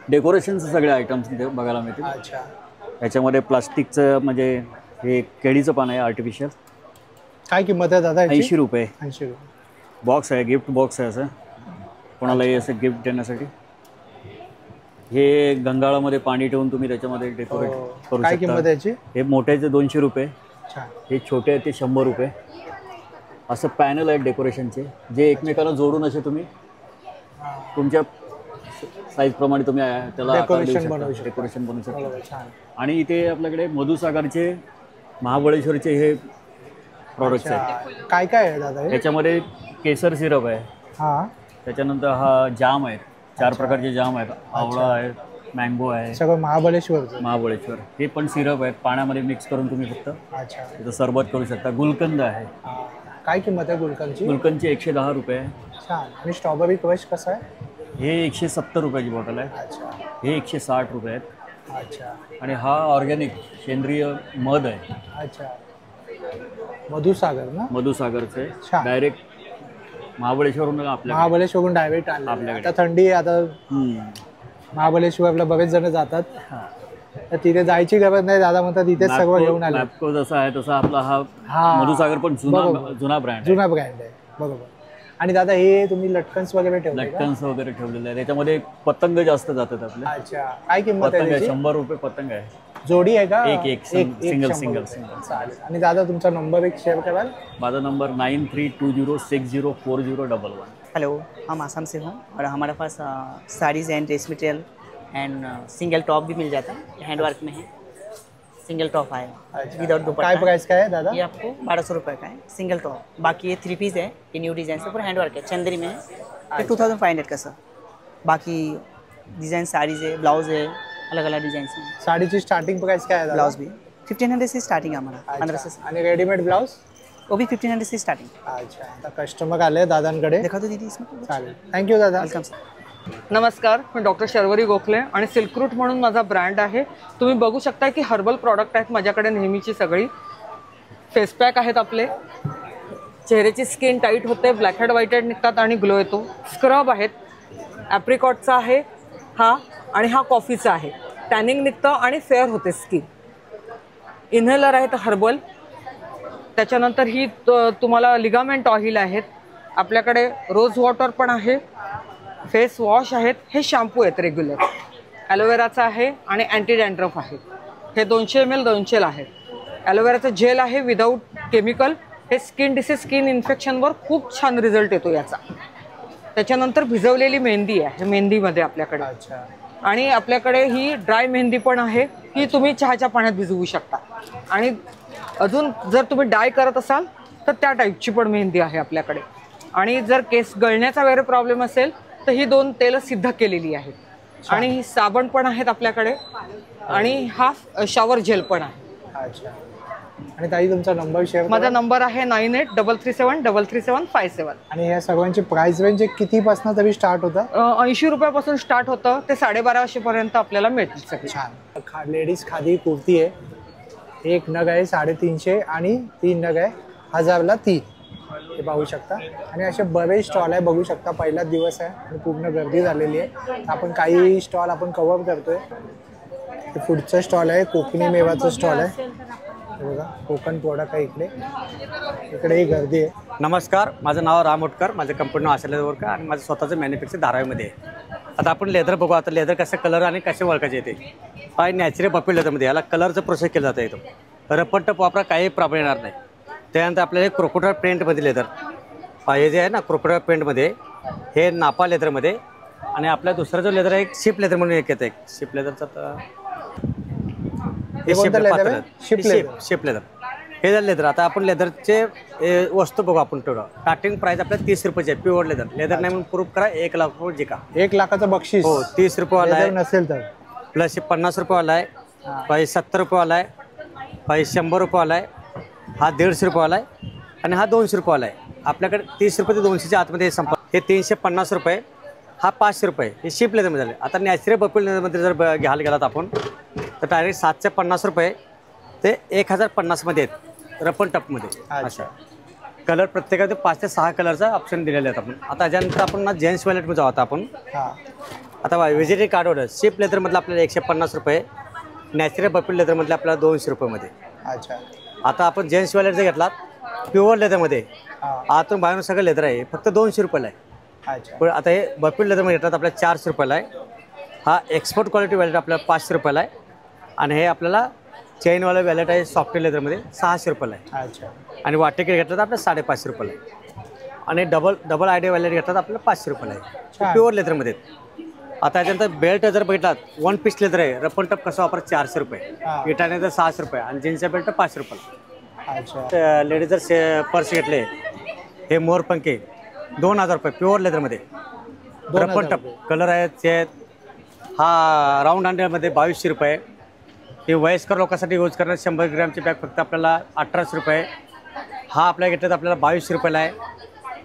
डेकोरेशनचे सगळे आयटम्स बघायला मिळतील. अच्छा. याच्यामध्ये प्लास्टिकचं म्हणजे हे केळीचं पान आहे आर्टिफिशियल. काय किंमत आहे दादा? 80 रुपये. 80 रुपये. बॉक्स आहे, गिफ्ट बॉक्स आहे असं, कोणालाही असं गिफ्ट देण्यासाठी. हे गंगाळामध्ये पाणी ठेवून तुम्ही त्याच्यामध्ये डेकोरेट करू शकता. काय किंमत आहे? हे मोठ्याचे 200 रुपये. छान. हे छोटे आहे ते 100 रुपये. असं पॅनल आहेत डेकोरेशनचे, जे एकमेकाला जोडून असे तुम्ही तुमच्या साईजप्रमाणे तुम्ही त्याला डेकोरेशन बनवू शकता. आणि इथे आपल्याकडे मधुसागरचे, महाबळेश्वरचे हे प्रॉडक्ट्स आहेत. काय काय आहे दादा? याच्यामध्ये केसर सिरप आहे. हां. त्याच्यानंतर हा जाम आहे, 4 प्रकारचे जाम आहेत. आवळा आहे, मँगो आहे. सगळं महाबळेश्वरचं? महाबळेश्वर. हे पण सिरप आहेत, पाण्यामध्ये मिक्स करून तुम्ही फक्त त्याचं सरबत करू शकता. गुलकंद आहे. काय किंमत आहे गुलकंदची? गुलकंदची 110 रुपये आहे. छान. आणि स्ट्रॉबेरी क्रश कसं आहे? हे 170 रुपयाची बॉटल आहे. अच्छा. हे 160 रुपये आहेत. अच्छा. आणि हा ऑर्गॅनिक सेंद्रिय मध आहे. अच्छा. मधुसागर ना? मधुसागरचे डायरेक्ट महाबळेश्वरहून महाबळेश्वरहून डायरेक्ट आणलं. आपल्याकडे. आता थंडी आहे, आता महाबळेश्वरला बरेच जण जातात, तर तिथे जायची गरज नाही. दादा म्हणतात तिथेच सर्व घेऊन आले. मॅप्को जसा आहे तसा आपला हा मधुसागर पण जुना ब्रँड आहे. बरोबर. आणि दादा हे तुम्ही लटकन्स वगैरे ठेवले? लटकन्स वगैरे ठेवलेले आहे. त्याच्यामध्ये पतंग जास्त जातात आपले. अच्छा. काय किंमत आहे? 100 रुपये पतंग आहे. जोडी आहे का? एक सिंगल. चालेल. आणि दादा तुमचा नंबर एक शेअर कराल? माझा नंबर 9320604011. हेलो, हम आसाम से हूँ और हमारे pass saris end dress material end single top भी मिल जाता है, हैंडवर्क में है। सिंगल टॉप आएगा विदाउट दुपट्टा। काय प्राइस का है दादा? ये आपको 1200 रुपये का है सिंगल टॉप। बाकी ये 3 पीस है, ये न्यू डिज़ाइन से पूरा हैंडवर्क है, चंदेरी में है। ये 2500 का सर। बाकी डिज़ाइन साड़ीज़ है, ब्लाउज है, अलग अलग डिज़ाइन में। साड़ीची स्टार्टिंग प्राइस काय आहे दादा? ब्लाउज भी 1500 से स्टार्टिंग है हमारा, 1500 से। आणि रेडीमेड ब्लाउज वो भी 1500 से स्टार्टिंग। अच्छा. आता कस्टमर आले दादांकडे. देखा तो दीदी इसमें। चालेल. थँक्यू दादा. Welcome sir. नमस्कार, मी डॉक्टर शर्वरी गोखले आणि सिल्क रूट म्हणून माझा ब्रँड आहे. तुम्ही बघू शकता की हर्बल प्रॉडक्ट आहेत माझ्याकडे नेहमीची सगळी. फेस पॅक आहेत आपले, चेहऱ्याची स्किन टाईट होते, ब्लॅक हेड व्हाईट हेड निघतात आणि ग्लो येतो. स्क्रब आहेत, ॲप्रिकॉटचा आहे हा, आणि हा कॉफीचा आहे. टॅनिंग निघतं आणि फेअर होते स्किन. इन्हेलर आहेत हर्बल. त्याच्यानंतर ही तुम्हाला लिगामेंट ऑइल आहेत आपल्याकडे. रोज वॉटर पण आहे, फेस वॉश आहेत, हे शॅम्पू आहेत रेग्युलर. ॲलोवेराचा आहे आणि अँटी डॅन्ड्रफ आहे. हे 200 ml 200 आहेत. ॲलोवेराचं जेल आहे विदाऊट केमिकल. हे स्किन डिसीज, स्किन इन्फेक्शनवर खूप छान रिझल्ट येतो याचा. त्याच्यानंतर भिजवलेली मेहंदी आहे मेहंदीमध्ये आपल्याकडे. आणि आपल्याकडे ही ड्राय मेहंदी पण आहे, ही तुम्ही चहाच्या पाण्यात भिजवू शकता. आणि अजून जर तुम्ही डाय करत असाल तर त्या टाईपची पण मेहंदी आहे आपल्याकडे. आणि जर केस गळण्याचा वगैरे प्रॉब्लेम असेल तर ही 2 तेलं सिद्ध केलेली आहेत. आणि साबण पण आहेत आपल्याकडे, आणि हा शॉवर जेल पण आहे. अच्छा. आणि ताई तुमचा नंबर शेअर? माझा नंबर आहे 9833733757. आणि या सर्वांची प्राइस रेंज कितीपासून तरी स्टार्ट होतं? 80 रुपयापासून स्टार्ट होतं ते 1250 पर्यंत आपल्याला मिळतील सगळे. छान. लेडीज खादी कुर्ती आहे. एक नग आहे 350 आणि 3 नग आहे 1000ला 3. हे पाहू शकता. आणि असे बरेच स्टॉल आहे, बघू शकता. पहिलाच दिवस आहे आणि पूर्ण गर्दी झालेली आहे. आपण काही स्टॉल आपण कव्हर करतोय. पुढचं स्टॉल आहे कोकणी मेवाचं स्टॉल आहे. बघा, कोकण प्रोडक्ट आहे इकडे. इकडेही गर्दी आहे. नमस्कार, माझं नाव राम ओटकर. माझं कंपनी नाव आशा आणि माझं स्वतःचं मॅन्युफॅक्चर धारावीमध्ये आहे. आता आपण लेदर बघू. आता लेदर कसं कलर आणि कसे ओळखायचे येते. हा नॅचरल पपी लेदरमध्ये याला कलरचं प्रोसेस केलं जातं. येतो रप्पट टप वापरा, काही प्रॉब्लेम येणार नाही. त्यानंतर आपल्याला क्रोकोडाईल प्रिंटमध्ये लेदर, हे जे आहे ना क्रोकोडाईल प्रिंटमध्ये, हे नापा लेदरमध्ये. आणि आपला दुसरा जो लेदर आहे एक शिप लेदर म्हणून एक येतं. शिप लेदरचा शिप लेदर हे जर लेदर. आता आपण लेदरचे वस्तू बघू. आपण थोडं स्टार्टिंग प्राइस आपल्याला 30 रुपयाची आहे. Pure leather. लेदर नाही म्हणून प्रूफ करा 1 लाख रुपये जिका. 1 लाखाचं बक्षीस. हो, 30 रुपयेवाला आहे नसेल तर. प्लस 50 रुपयेवाला आहे, पाहिजे 70 रुपयेवाला आहे, पाहिजे 100 रुपयेवाला आहे, हा 150 रुपयेवाला आहे, आणि हा 200 रुपयेवाला आहे. आपल्याकडे 30 रुपये ते 200च्या आतमध्ये संपा. हे 350 रुपये, हा 500 रुपये. हे शिप लेदरमध्ये झाले. आता नॅचरल बपल लेदरमध्ये जर घ्यायला गेलात आपण तर डायरेक्ट 750 रुपये ते 1050मध्ये आहेत रपन टपमध्ये. अशा कलर प्रत्येकाचे 5 ते 6 कलरचा ऑप्शन दिलेले आहेत आपण. आता याच्यानंतर आपण ना जेंट्स वॅलेटमध्ये जाऊ. आपण आता व्हेजिटेरियन कार्ड ऑर्डर शिप लेदरमधलं आपल्याला 150 रुपये, नॅचरल बपल लेदरमधलं आपल्याला 200 रुपयेमध्ये. अच्छा. आता आपण जेंट्स वॅलेट जर घेतलात प्युअर लेदरमध्ये, आतून बाहेरून सगळं लेदर आहे, फक्त 200 रुपयाला आहे. अच्छा. पण आता हे बपल लेदरमध्ये घेतलात आपल्याला 400 रुपयाला आहे. हा एक्सपोर्ट क्वालिटी वॅलेट आपल्याला 500 रुपयाला आहे. आणि हे आपल्याला चेनवाला वॅलेट आहे सॉफ्टवेअर लेदरमध्ये 600 रुपयाला आहे. अच्छा. आणि वाटेकेट घेतलं तर आपल्याला 550 रुपयाला आहे. आणि डबल आयडिया वॅलेट घेतलं तर आपल्याला 500 रुपयाला आहे प्युअर लेदरमध्ये. आता याच्यानंतर बेल्ट जर बघितलात 1 पीस लेदर आहे, रपन टप कसं वापर 400 रुपये, विटाने तर 600 रुपये, आणि जीन्सचा बेल्ट 500 रुपयाला. अच्छा. लेडीज जर पर्स घेतले, हे मोरपंखे 2000 रुपये प्युअर लेदरमध्ये. रपन टप कलर आहेत ते. हा राऊंड हँडलमध्ये 2200 रुपये. हे वयस्कर लोकांसाठी यूज करणार 100 ग्रॅमची बॅग फक्त आपल्याला 1800 रुपये. हा आपल्या घेतल्यात आपल्याला 2200 रुपयाला आहे.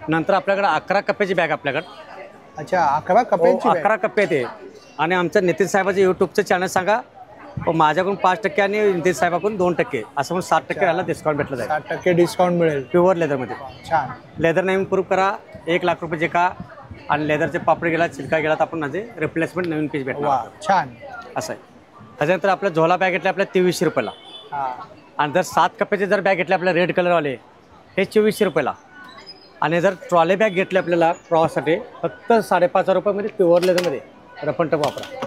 नंतर आपल्याकडे 11 कप्प्याची बॅग आपल्याकडे. अच्छा 11 कप्प्याची 11 कप्पे ते. आणि आमचं नितीन साहेबाचं यूट्यूबचं चॅनल सांगा. माझ्याकडून 5% आणि नितीन साहेबाकडून 2% असं म्हणून 60% याला डिस्काउंट भेटलं जाईल. 60% डिस्काउंट मिळेल प्युअर लेदरमध्ये. छान. लेदर नवीन प्रूफ करा 1 लाख रुपये जे का आणि लेदरचे पापड गेला चिलका गेला तर आपण माझे रिप्लेसमेंट नवीन पीस भेटणार. छान असं आहे. त्याच्यानंतर आपल्या झोला बॅग घेतल्या आपल्या 2300 रुपयाला. आणि जर 7 कप्प्याचे जर बॅग घेतले आपल्या रेड कलरवाले हे 2400 रुपयाला. आणि जर ट्रॉली बॅग घेतली आपल्याला प्रवासासाठी फक्त 5,500 रुपयामध्ये प्युअर लेदरमध्ये रपण टप वापरा.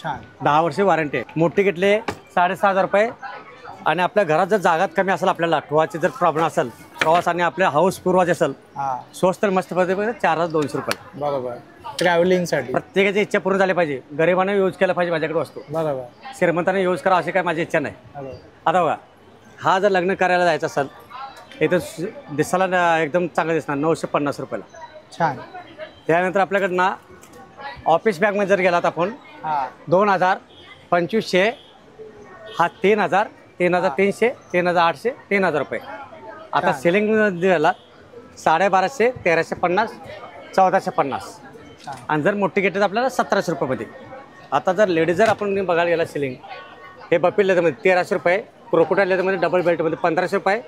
छान. 10 वर्षे वॉरंटी आहे. मोठी घेतले 6,500 रुपये. आणि आपल्या घरात जर जागात कमी असेल आपल्याला ठेवायचे जर प्रॉब्लेम असेल प्रवास आणि आपल्या हाऊस पूर्वाचे असेल स्वस्त मस्त पद्धतीने 4,200 रुपये. बरोबर. ट्रॅव्हलिंगसाठी प्रत्येकाची इच्छा पूर्ण झाली पाहिजे. गरिबाने यूज केला पाहिजे माझ्याकडे वस्तू. बरोबर. श्रीमंताने यूज करा अशी काय माझी इच्छा नाही. आता बघा हा जर लग्न करायला जायचं असेल इथं दिसायला एकदम चांगलं दिसणार 950 रुपयाला. छान. त्यानंतर आपल्याकडं ना ऑफिस बॅगमध्ये जर गेलात आपण 2,000 2,500 हा 3,000 3,300 3,800 3,000 रुपये. आता सेलिंग दिला 1250 1,350 1,450. आणि जर मोठी घेतली तर आपल्याला 1,700 रुपयामध्ये. आता जर लेडीज जर आपण बघायला गेला सेलिंग हे बपील लेदरमध्ये 1,300 रुपये. क्रोकोडाईल लेदरमध्ये डबल बेल्टमध्ये 1,500 रुपये.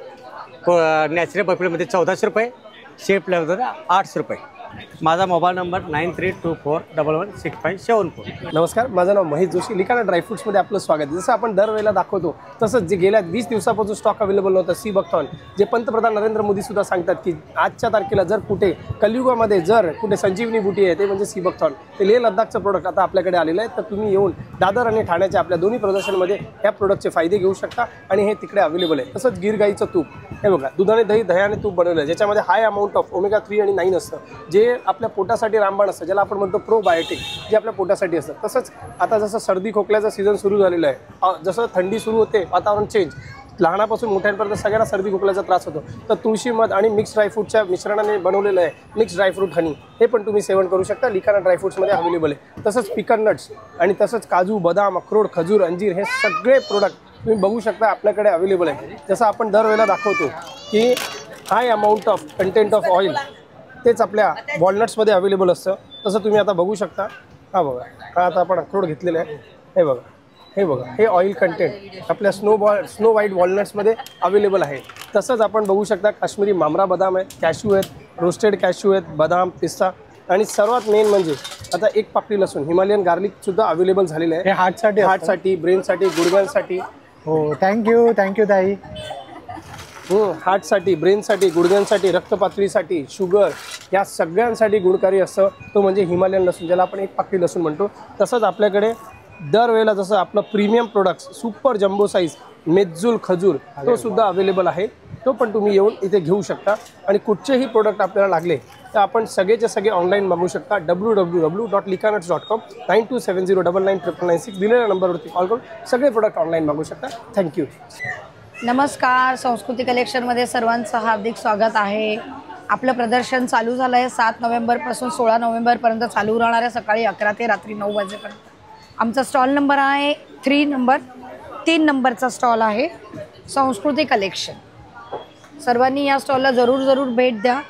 नॅचरल बपीलमध्ये 1,400 रुपये. शेप लेदरमध्ये 800 रुपये. माझा मोबाईल नंबर 9324116574. नमस्कार, माझं नाव महेश जोशी. लिखाणा ड्रायफ्रुट्समध्ये आपलं स्वागत आहे. जसं आपण दरवेळेला दाखवतो तसंच जे गेल्या 20 दिवसापासून स्टॉक अवेलेबल नव्हतं सी बकथॉन जे पंतप्रधान नरेंद्र मोदी सुद्धा सांगतात की आजच्या तारखेला जर कुठे कलियुगामध्ये जर कुठे संजीवनी बुटी आहे ते म्हणजे सी बकथॉन. ते लेह लद्दाखचं प्रोडक्ट आता आपल्याकडे आलेलं आहे. तर तुम्ही येऊन दादर आणि ठाण्याच्या आपल्या दोन्ही प्रदर्शनमध्ये या प्रोडक्टचे फायदे घेऊ शकता आणि हे तिकडे अवेलेबल आहे. तसंच गिर गाईचं तूप हे बघा दुधाने दही दह्याने तूप बनवलं आहे ज्याच्यामध्ये हाय अमाऊंट ऑफ ओमेगा 3 आणि 9 असतं जे आपल्या पोटासाठी रामबाण असतं ज्याला आपण म्हणतो प्रोबायोटिक जे आपल्या पोटासाठी असतं. तसंच आता जसं सर्दी खोकल्याचा सीझन सुरू झालेला आहे जसं थंडी सुरू होते वातावरण चेंज लहानापासून मोठ्यांपर्यंत सगळ्यांना सर्दी खोकल्याचा त्रास होतो. तर तुळशी मध आणि मिक्स ड्रायफ्रूटच्या मिश्रणाने बनवलेलं आहे मिक्स ड्रायफ्रूट हनी हे पण तुम्ही सेवन करू शकता. लिखाणा ड्रायफ्रूट्समध्ये अवेलेबल आहे. तसंच पिकन नट्स आणि तसंच काजू बदाम अक्रोड खजूर अंजीर हे सगळे प्रोडक्ट तुम्ही बघू शकता आपल्याकडे अवेलेबल आहे. जसं आपण दरवेळेला दाखवतो की high amount of content of oil तेच आपल्या वॉलनट्समध्ये अवेलेबल असतं. तसं तुम्ही आता बघू शकता. हा बघा हा आता आपण अक्रोड घेतलेलं आहे हे बघा हे ऑइल कंटेंट आपल्या स्नो व्हाईट वॉलनट्समध्ये अवेलेबल आहे. तसंच आपण बघू शकता काश्मीरी मामरा बदाम आहेत कॅश्यू आहेत रोस्टेड कॅश्यू आहेत बदाम पिस्ता आणि सर्वात मेन म्हणजे आता एक पाकळी लसूण हिमालयन गार्लिकसुद्धा अवेलेबल झालेलं आहे. हार्टसाठी हार्टसाठी ब्रेनसाठी गुडघ्यांसाठी. हो थँक्यू ताई. हार्टसाठी ब्रेनसाठी गुडघ्यांसाठी रक्तपातळीसाठी शुगर या सगळ्यांसाठी गुणकारी असतं तो म्हणजे हिमालयन लसूण ज्याला आपण एक पाकळी लसूण म्हणतो. तसंच आपल्याकडे दरवेळेला जसं आपलं premium products super jumbo size Medjool खजूर तो सुद्धा अवेलेबल आहे. तो पण तुम्ही येऊन इथे घेऊ शकता. आणि कुठचेही प्रोडक्ट आपल्याला लागले तर आपण सगळेचे सगळे ऑनलाईन मागवू शकता. www.likanats.com 9270999996 दिलेल्या नंबरवरती कॉल करून सगळे प्रोडक्ट ऑनलाईन मागवू शकता. थँक्यू. नमस्कार, संस्कृती कलेक्शनमध्ये सर्वांचं हार्दिक स्वागत आहे. आपलं प्रदर्शन चालू झालं आहे 7 नोव्हेंबरपासून 16 नोव्हेंबरपर्यंत चालू राहणार आहे सकाळी 11 ते रात्री 9 वाजेपर्यंत. आमचा स्टॉल नंबर आहे 3 नंबरचा स्टॉल आहे संस्कृती कलेक्शन. सर्वांनी या स्टॉलला जरूर भेट द्या.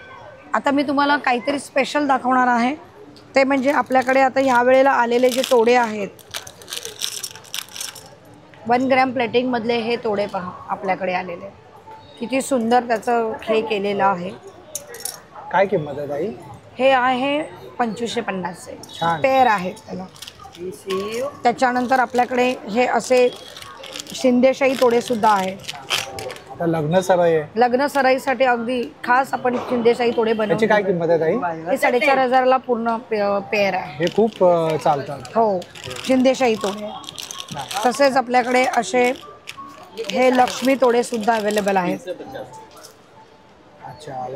आता मी तुम्हाला काहीतरी स्पेशल दाखवणार आहे ते म्हणजे आपल्याकडे आता ह्या वेळेला आलेले जे तोडे आहेत 1 ग्रॅम प्लेटिंगमधले हे तोडे पहा आपल्याकडे आलेले किती सुंदर त्याचं हे केलेलं आहे. काय किंमत आहे ताई? हे आहे 2550 पेअर आहेत त्याला. त्याच्यानंतर आपल्याकडे हे असे शिंदेशाही तोडे सुद्धा आहेत. लग्न सराईसाठी अगदी खास आपण शिंदेशाही तोडे बनवतो. काय किंमत आहे ताई? हे 4,500ला पूर्ण पेअर आहे. हे खूप चालतात. हो शिंदेशाही तोडे. तसेच आपल्याकडे असे हे लक्ष्मी तोडे सुद्धा अवेलेबल आहेत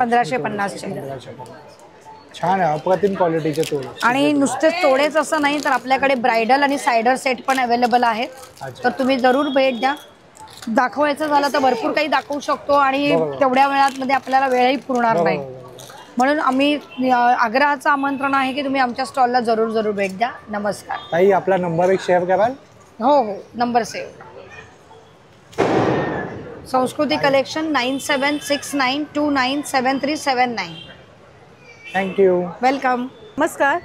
1550चे. छान आहे अप्रतिम क्वालिटीचे तोडे. आणि नुसतेच तोडेच असं नाही तर आपल्याकडे ब्रायडल आणि सायडर सेट पण अवेलेबल आहेत. तर तुम्ही जरूर भेट द्या. दाखवायचं झालं तर भरपूर काही दाखवू शकतो आणि तेवढ्या वेळामध्ये आपल्याला वेळही पुरणार नाही. म्हणून आम्ही आग्रहाचं आमंत्रण आहे की तुम्ही आमच्या स्टॉलला जरूर भेट द्या. नमस्कार ताई. आपला नंबर एक शेअर कराल? हो नंबर सेव्ह. संस्कृती कलेक्शन 9769297379. थँक्यू. वेलकम. नमस्कार,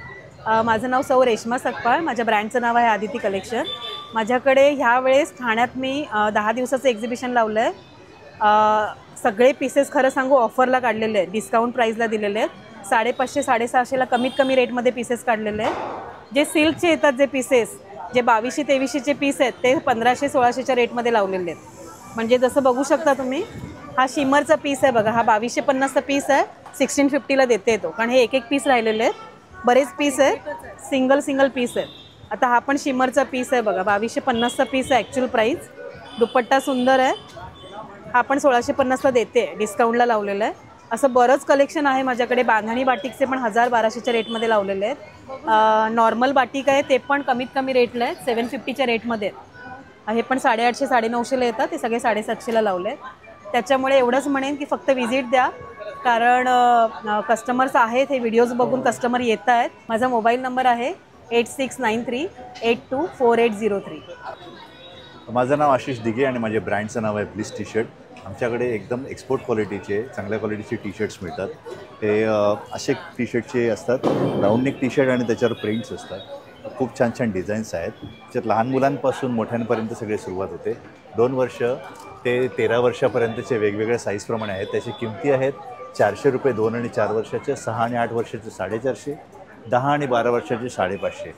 माझं नाव सौ रेश्मा सकपाळ. माझ्या ब्रँडचं नाव आहे आदिती कलेक्शन. माझ्याकडे ह्या वेळेस ठाण्यात मी 10 दिवसाचं एक्झिबिशन लावलं आहे. सगळे पीसेस खरं सांगू ऑफरला काढलेले आहेत, डिस्काउंट प्राईजला दिलेले आहेत. 550 650ला कमीत कमी रेटमध्ये पीसेस काढलेले आहेत. जे सिल्कचे येतात जे पीसेस, जे 2200-2300चे पीस आहेत ते 1500-1600च्या रेटमध्ये लावलेले आहेत. म्हणजे जसं बघू शकता तुम्ही, हा शिमरचा पीस आहे बघा, हा 2250चा पीस आहे, 1650ला देते तो, कारण हे एक एक पीस राहिलेले आहेत. बरेच पीस आहेत, सिंगल पीस आहेत. आता हा पण शिमरचा पीस आहे बघा, 2250चा पीस आहे ॲक्च्युअल प्राईस. दुपट्टा सुंदर आहे, हा पण 1650ला देते, डिस्काउंटला लावलेलं आहे. असं बरंच कलेक्शन आहे माझ्याकडे. बांधणी बाटिकचे पण 1000-1200च्या रेटमध्ये लावलेले आहेत. नॉर्मल बाटिक आहे ते पण कमीत कमी रेटला आहेत, 750च्या रेटमध्ये आहेत. हे पण 850-950ला येतात, ते सगळे 750ला लावले आहेत. त्याच्यामुळे एवढंच म्हणेन की फक्त व्हिजिट द्या, कारण कस्टमर्स आहेत, हे व्हिडिओज बघून कस्टमर येत आहेत. माझा मोबाईल नंबर आहे 8693824803. माझं नाव आशिष दिघे आणि माझ्या ब्रँडचं नाव आहे ब्लिस टी शर्ट. आमच्याकडे एकदम एक्सपोर्ट क्वालिटीचे चांगल्या क्वालिटीचे टी शर्ट्स मिळतात. ते असे टी शर्टचे असतात, राऊंड नेक टी शर्ट आणि त्याच्यावर प्रिंट्स असतात. खूप छान छान डिझाईन्स आहेत. त्याच्यात लहान मुलांपासून मोठ्यांपर्यंत सगळे सुरुवात होते. 2 वर्ष ते 13 वर्षापर्यंतचे वेगवेगळ्या साईजप्रमाणे आहेत. त्याची किमती आहेत 400 रुपये 2 आणि 4 वर्षाचे, 6 आणि 8 वर्षाचे 450, 10 आणि 12 वर्षाचे 550.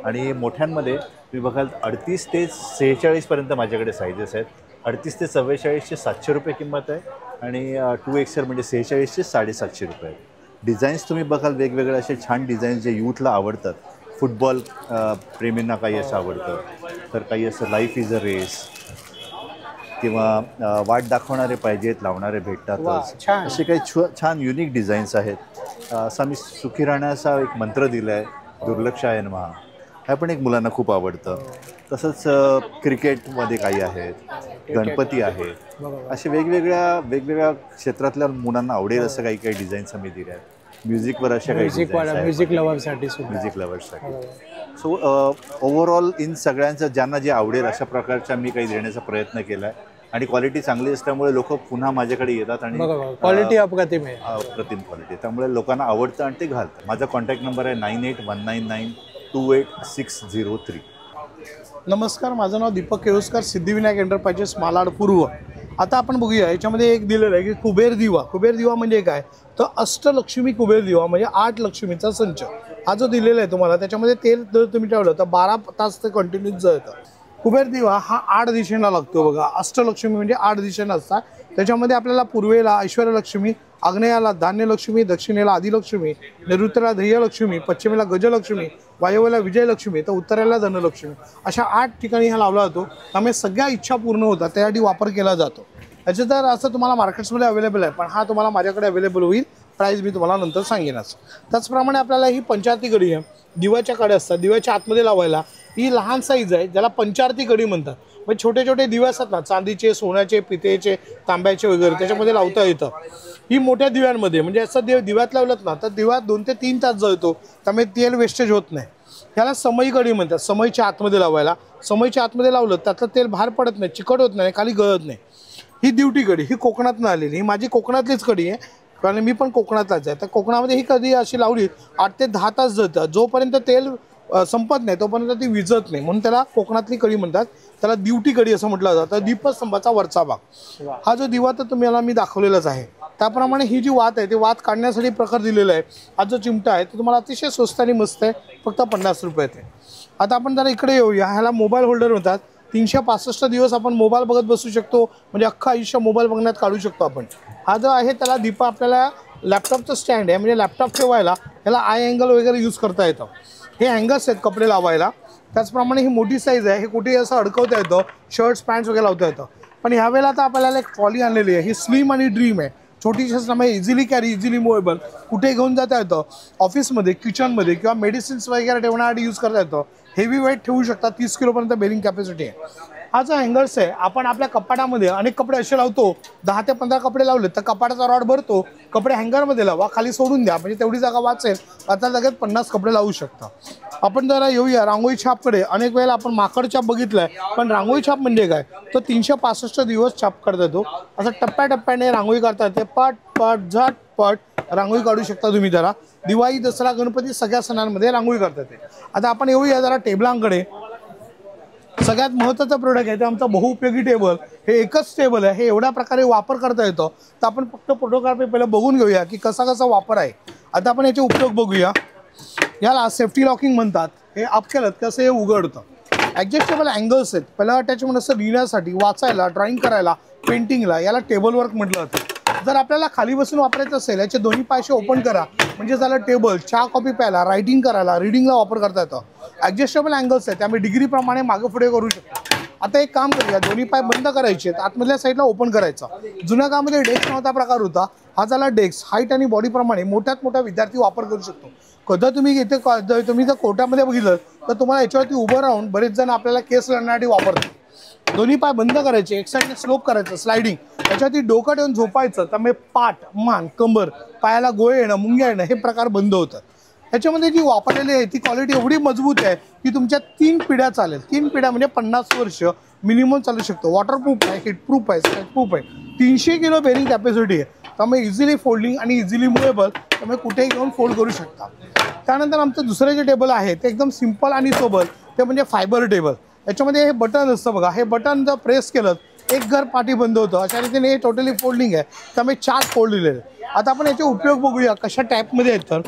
आणि मोठ्यांमध्ये तुम्ही बघाल 38 ते 46पर्यंत माझ्याकडे साईजेस आहेत. 38 ते 44चे 700 रुपये किंमत आहे आणि 2XL म्हणजे 46चे 750 रुपये आहेत. डिझाईन्स तुम्ही बघाल वेगवेगळे असे छान डिझाईन्स जे यूथला आवडतात. फुटबॉल प्रेमींना काही असं आवडतं, तर काही असं लाईफ इज अ रेस किंवा वाट दाखवणारे पाहिजेत, लावणारे भेटतातच, असे काही छान युनिक डिझाईन्स आहेत. असा मी सुखी राहण्याचा एक मंत्र दिला आहे, दुर्लक्षाय नमः. हा पण एक मुलांना खूप आवडतं. तसंच क्रिकेटमध्ये काही आहेत, गणपती आहेत, असे वेगवेगळ्या क्षेत्रातल्या मुलांना आवडेल असं काही काही डिझाईन्स आम्ही दिल्या आहेत. म्युझिकवर अशा काही म्युझिक लवर्ससाठी. सो ओव्हरऑल इन सगळ्यांचं ज्यांना जे आवडेल अशा प्रकारच्या मी काही देण्याचा प्रयत्न केला आहे. आणि क्वालिटी चांगली असल्यामुळे लोक पुन्हा माझ्याकडे येतात आणि क्वालिटी अप्रतिम आहे, अप्रतिम क्वालिटी, त्यामुळे लोकांना आवडतं आणि ते घालतं. माझा कॉन्टॅक्ट नंबर आहे 9819928603. नमस्कार, माझं नाव दीपक केळुसकर, सिद्धिविनायक एंटरप्राइजेस मालाड पूर्व. आता आपण बघूया, याच्यामध्ये एक दिलेलं आहे की कुबेर दिवा. कुबेर दिवा म्हणजे काय, तर अष्टलक्ष्मी कुबेर दिवा म्हणजे 8 लक्ष्मीचा संच. हा जो दिलेला आहे तुम्हाला, त्याच्यामध्ये तेल जर तुम्ही ठेवलं तर 12 तास ते कंटिन्यूच जळतं. कुबेर दिवा हा 8 दिशेला लागतो बघा. अष्टलक्ष्मी म्हणजे 8 दिशेनं असतात. त्याच्यामध्ये आपल्याला पूर्वेला ऐश्वर्यलक्ष्मी, आग्नेयाला धान्यलक्ष्मी, दक्षिणेला आदिलक्ष्मी, नैऋत्येला ध्येयलक्ष्मी, पश्चिमेला गजलक्ष्मी, वायव्येला विजयलक्ष्मी, तर उत्तरेला धनलक्ष्मी, अशा 8 ठिकाणी हा लावला जातो. त्यामुळे सगळ्या इच्छा पूर्ण होतात, त्यासाठी वापर केला जातो. याचे तर असं तुम्हाला मार्केट्समध्ये अवेलेबल आहे, पण हा तुम्हाला माझ्याकडे अवेलेबल होईल. प्राईस मी तुम्हाला नंतर सांगेनच. त्याचप्रमाणे आपल्याला ही पंचारती कडी आहे, दिव्याच्या कड्या असतात, दिव्याच्या आतमध्ये लावायला. ही लहान साईज आहे, ज्याला पंचारती कडी म्हणतात. म्हणजे छोटे छोटे दिवे असतात ना, चांदीचे, सोन्याचे, पितेचे, तांब्याचे वगैरे, त्याच्यामध्ये लावता येतं. ही मोठ्या दिव्यांमध्ये म्हणजे असं दिव्यात लावलं ना तर दिवा 2 ते 3 तास जळतो, त्यामुळे तेल वेस्टेज होत नाही. ह्याला समई कडी म्हणतात. समईच्या आतमध्ये लावायला. समईच्या आतमध्ये लावलं त्यातलं तेल बाहेर पडत नाही, चिकट होत नाही, खाली गळत नाही. ही दिवटी कडी, ही कोकणातून आलेली, ही माझी कोकणातलीच कडी आहे, कारण मी पण कोकणातलाच आहे. तर कोकणामध्ये ही कधी अशी लावली 8 ते 10 तास जळतं. जोपर्यंत तेल संपत नाही तोपर्यंत ती विजत नाही, म्हणून त्याला कोकणातली कडी म्हणतात. त्याला दिवटी कडी असं म्हटलं जातं. दीपस्तंभाचा वरचा भाग. हा जो दिवा तर तुम्हाला मी दाखवलेलाच आहे. त्याप्रमाणे ही जी वात आहे ते वात काढण्यासाठी प्रकार दिलेला आहे. हा जो चिमटा आहे तो तुम्हाला अतिशय स्वस्त आणि मस्त आहे, फक्त 50 रुपयात आहे. आता आपण जरा इकडे येऊया. ह्याला मोबाईल होल्डर म्हणतात. 365 दिवस आपण मोबाईल बघत बसू शकतो, म्हणजे अख्खं आयुष्य मोबाईल बघण्यात काढू शकतो आपण. हा जो आहे त्याला दीपा आपल्याला लॅपटॉपचं स्टँड आहे, म्हणजे लॅपटॉप ठेवायला ह्याला आय अँगल वगैरे यूज करता येतं. हे हँगर्स आहेत कपडे लावायला. त्याचप्रमाणे ही मोठी साईज आहे, हे कुठेही असं अडकवता येतं, शर्ट्स पॅन्ट्स वगैरे लावता येतं. पण ह्यावेळेला आता आपल्याला एक ट्रॉली आणलेली आहे. ही स्लिम आणि ड्रीम आहे, छोटीशी असल्यामुळे इझिली कॅरी, इझिली मुवेबल, कुठे घेऊन जाता येतं. ऑफिसमध्ये, किचनमध्ये किंवा मेडिसिन्स वगैरे ठेवण्यासाठी यूज करता येतं. हेवी वेट ठेवू शकता, 30 किलोपर्यंत बेरिंग कॅपॅसिटी आहे. हा जो हँगर्स आहे आपण आपल्या कपाटामध्ये अनेक कपडे असे लावतो, 10 ते 15 कपडे लावले तर कपाटाचा रॉड भरतो. कपडे हँगरमध्ये लावा, खाली सोडून द्या, म्हणजे तेवढी जागा वाचेल. आता जागेत 50 कपडे लावू शकता. आपण जरा येऊया रांगोळी छापकडे. अनेक वेळेला आपण माकड छाप बघितलाय, पण रांगोळी छाप म्हणजे काय तर 365 दिवस छाप करता येतो. असं टप्प्याटप्प्याने रांगोळी काढता येते. पट पट झट पट रांगोळी काढू शकता तुम्ही. जरा दिवाळी, दसरा, गणपती सगळ्या सणांमध्ये रांगोळी काढता येते. आता आपण येऊया जरा टेबलांकडे. सगळ्यात महत्त्वाचं प्रोडक्ट आहे ते आमचा बहुउपयोगी टेबल. हे एकच टेबल आहे, हे एवढ्या प्रकारे वापर करता येतो. तर आपण फक्त फोटोग्राफी पहिलं बघून घेऊया की कसा कसा वापर आहे. आता आपण याचे उपयोग बघूया. याला सेफ्टी लॉकिंग म्हणतात. हे अप केलं कसं हे उघडतं. ॲडजस्टेबल अँगल्स आहेत. पहिला अटॅचमेंट असं लिहिण्यासाठी, वाचायला, ड्रॉइंग करायला, पेंटिंगला. याला टेबल वर्क म्हटलं जातं. जर आपल्याला खाली बसून वापरायचं असेल याचे दोन्ही पायसे ओपन करा, म्हणजे झालं टेबल. चहा कॉफी प्यायला, रायटिंग करायला, रिडिंगला वापर करता येतं. ॲडजस्टेबल अँगल्स आहेत, त्यामुळे डिग्रीप्रमाणे मागे पुढे करू शकतो. आता एक काम करूया, दोन्ही पाय बंद करायचे, आतमधल्या साईडला ओपन करायचा. जुन्या काळामध्ये डेस्क नावाचा प्रकार होता. हा झाला डेस्क. हाईट आणि बॉडीप्रमाणे मोठ्यात मोठा विद्यार्थी वापर करू शकतो. कदा तुम्ही इथे तुम्ही जर कोर्टामध्ये बघितलं तर तुम्हाला याच्यावरती उभं राहून बरेच जण आपल्याला केस लढण्यासाठी वापरतात. दोन्ही पाय बंद करायचे, एक साईडने स्लोप करायचं, स्लायडिंग. त्याच्यावरती डोकं ठेवून झोपायचं, त्यामुळे पाठ, मान, कंबर, पायाला गोळे येणं, मुंग्या येणं हे प्रकार बंद होतात. त्याच्यामध्ये जी वापरलेली आहे ती क्वालिटी एवढी मजबूत आहे की तुमच्या 3 पिढ्या चालेल. 3 पिढ्या म्हणजे 50 वर्ष मिनिमम चालू शकतो. वॉटरप्रूफ आहे, हिटप्रूफ आहे, स्क्रॅचप्रूफ आहे. 300 किलो बेरिंग कॅपॅसिटी आहे, त्यामुळे इझिली फोल्डिंग आणि इझिली मुवेबल, त्यामुळे कुठेही घेऊन फोल्ड करू शकता. त्यानंतर आमचं दुसरं जे टेबल आहे ते एकदम सिम्पल आणि सोबत, ते म्हणजे फायबर टेबल. याच्यामध्ये हे बटन असतं बघा. हे बटन जर प्रेस केलं एक घर पाठी बंद होतं. अशा रीतीने हे टोटली फोल्डिंग आहे, त्यामुळे 4 फोल्ड दिलेले. आता आपण याचे उपयोग बघूया कशा टाईपमध्ये आहेत. तर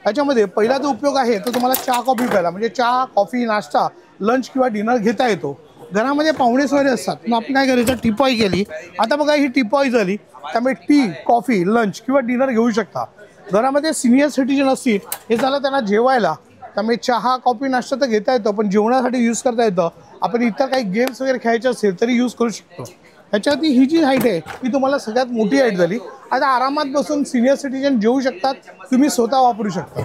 याच्यामध्ये पहिला जो उपयोग आहे तो तुम्हाला चहा कॉफी प्यायला, म्हणजे चहा कॉफी नाश्ता लंच किंवा डिनर घेता येतो. घरामध्ये पाहुणे सोयरे असतात, मग आपण काय करायचं, टिपॉय केली. आता बघा ही टिपॉय झाली, त्यामुळे टी, कॉफी, लंच किंवा डिनर घेऊ शकता. घरामध्ये सिनियर सिटीजन असतील, हे झालं त्यांना जेवायला, त्यामुळे चहा कॉफी नाश्ता तर घेता येतो, पण जेवणासाठी यूज करता येतं. आपण इतर काही गेम्स वगैरे खेळायचे असेल तरी यूज करू शकतो. ह्याच्यावरती ही जी हाईट आहे ही तुम्हाला सगळ्यात मोठी हाईट झाली. आता आरामात बसून सिनियर सिटीजन जेवू शकतात, तुम्ही स्वतः वापरू शकता.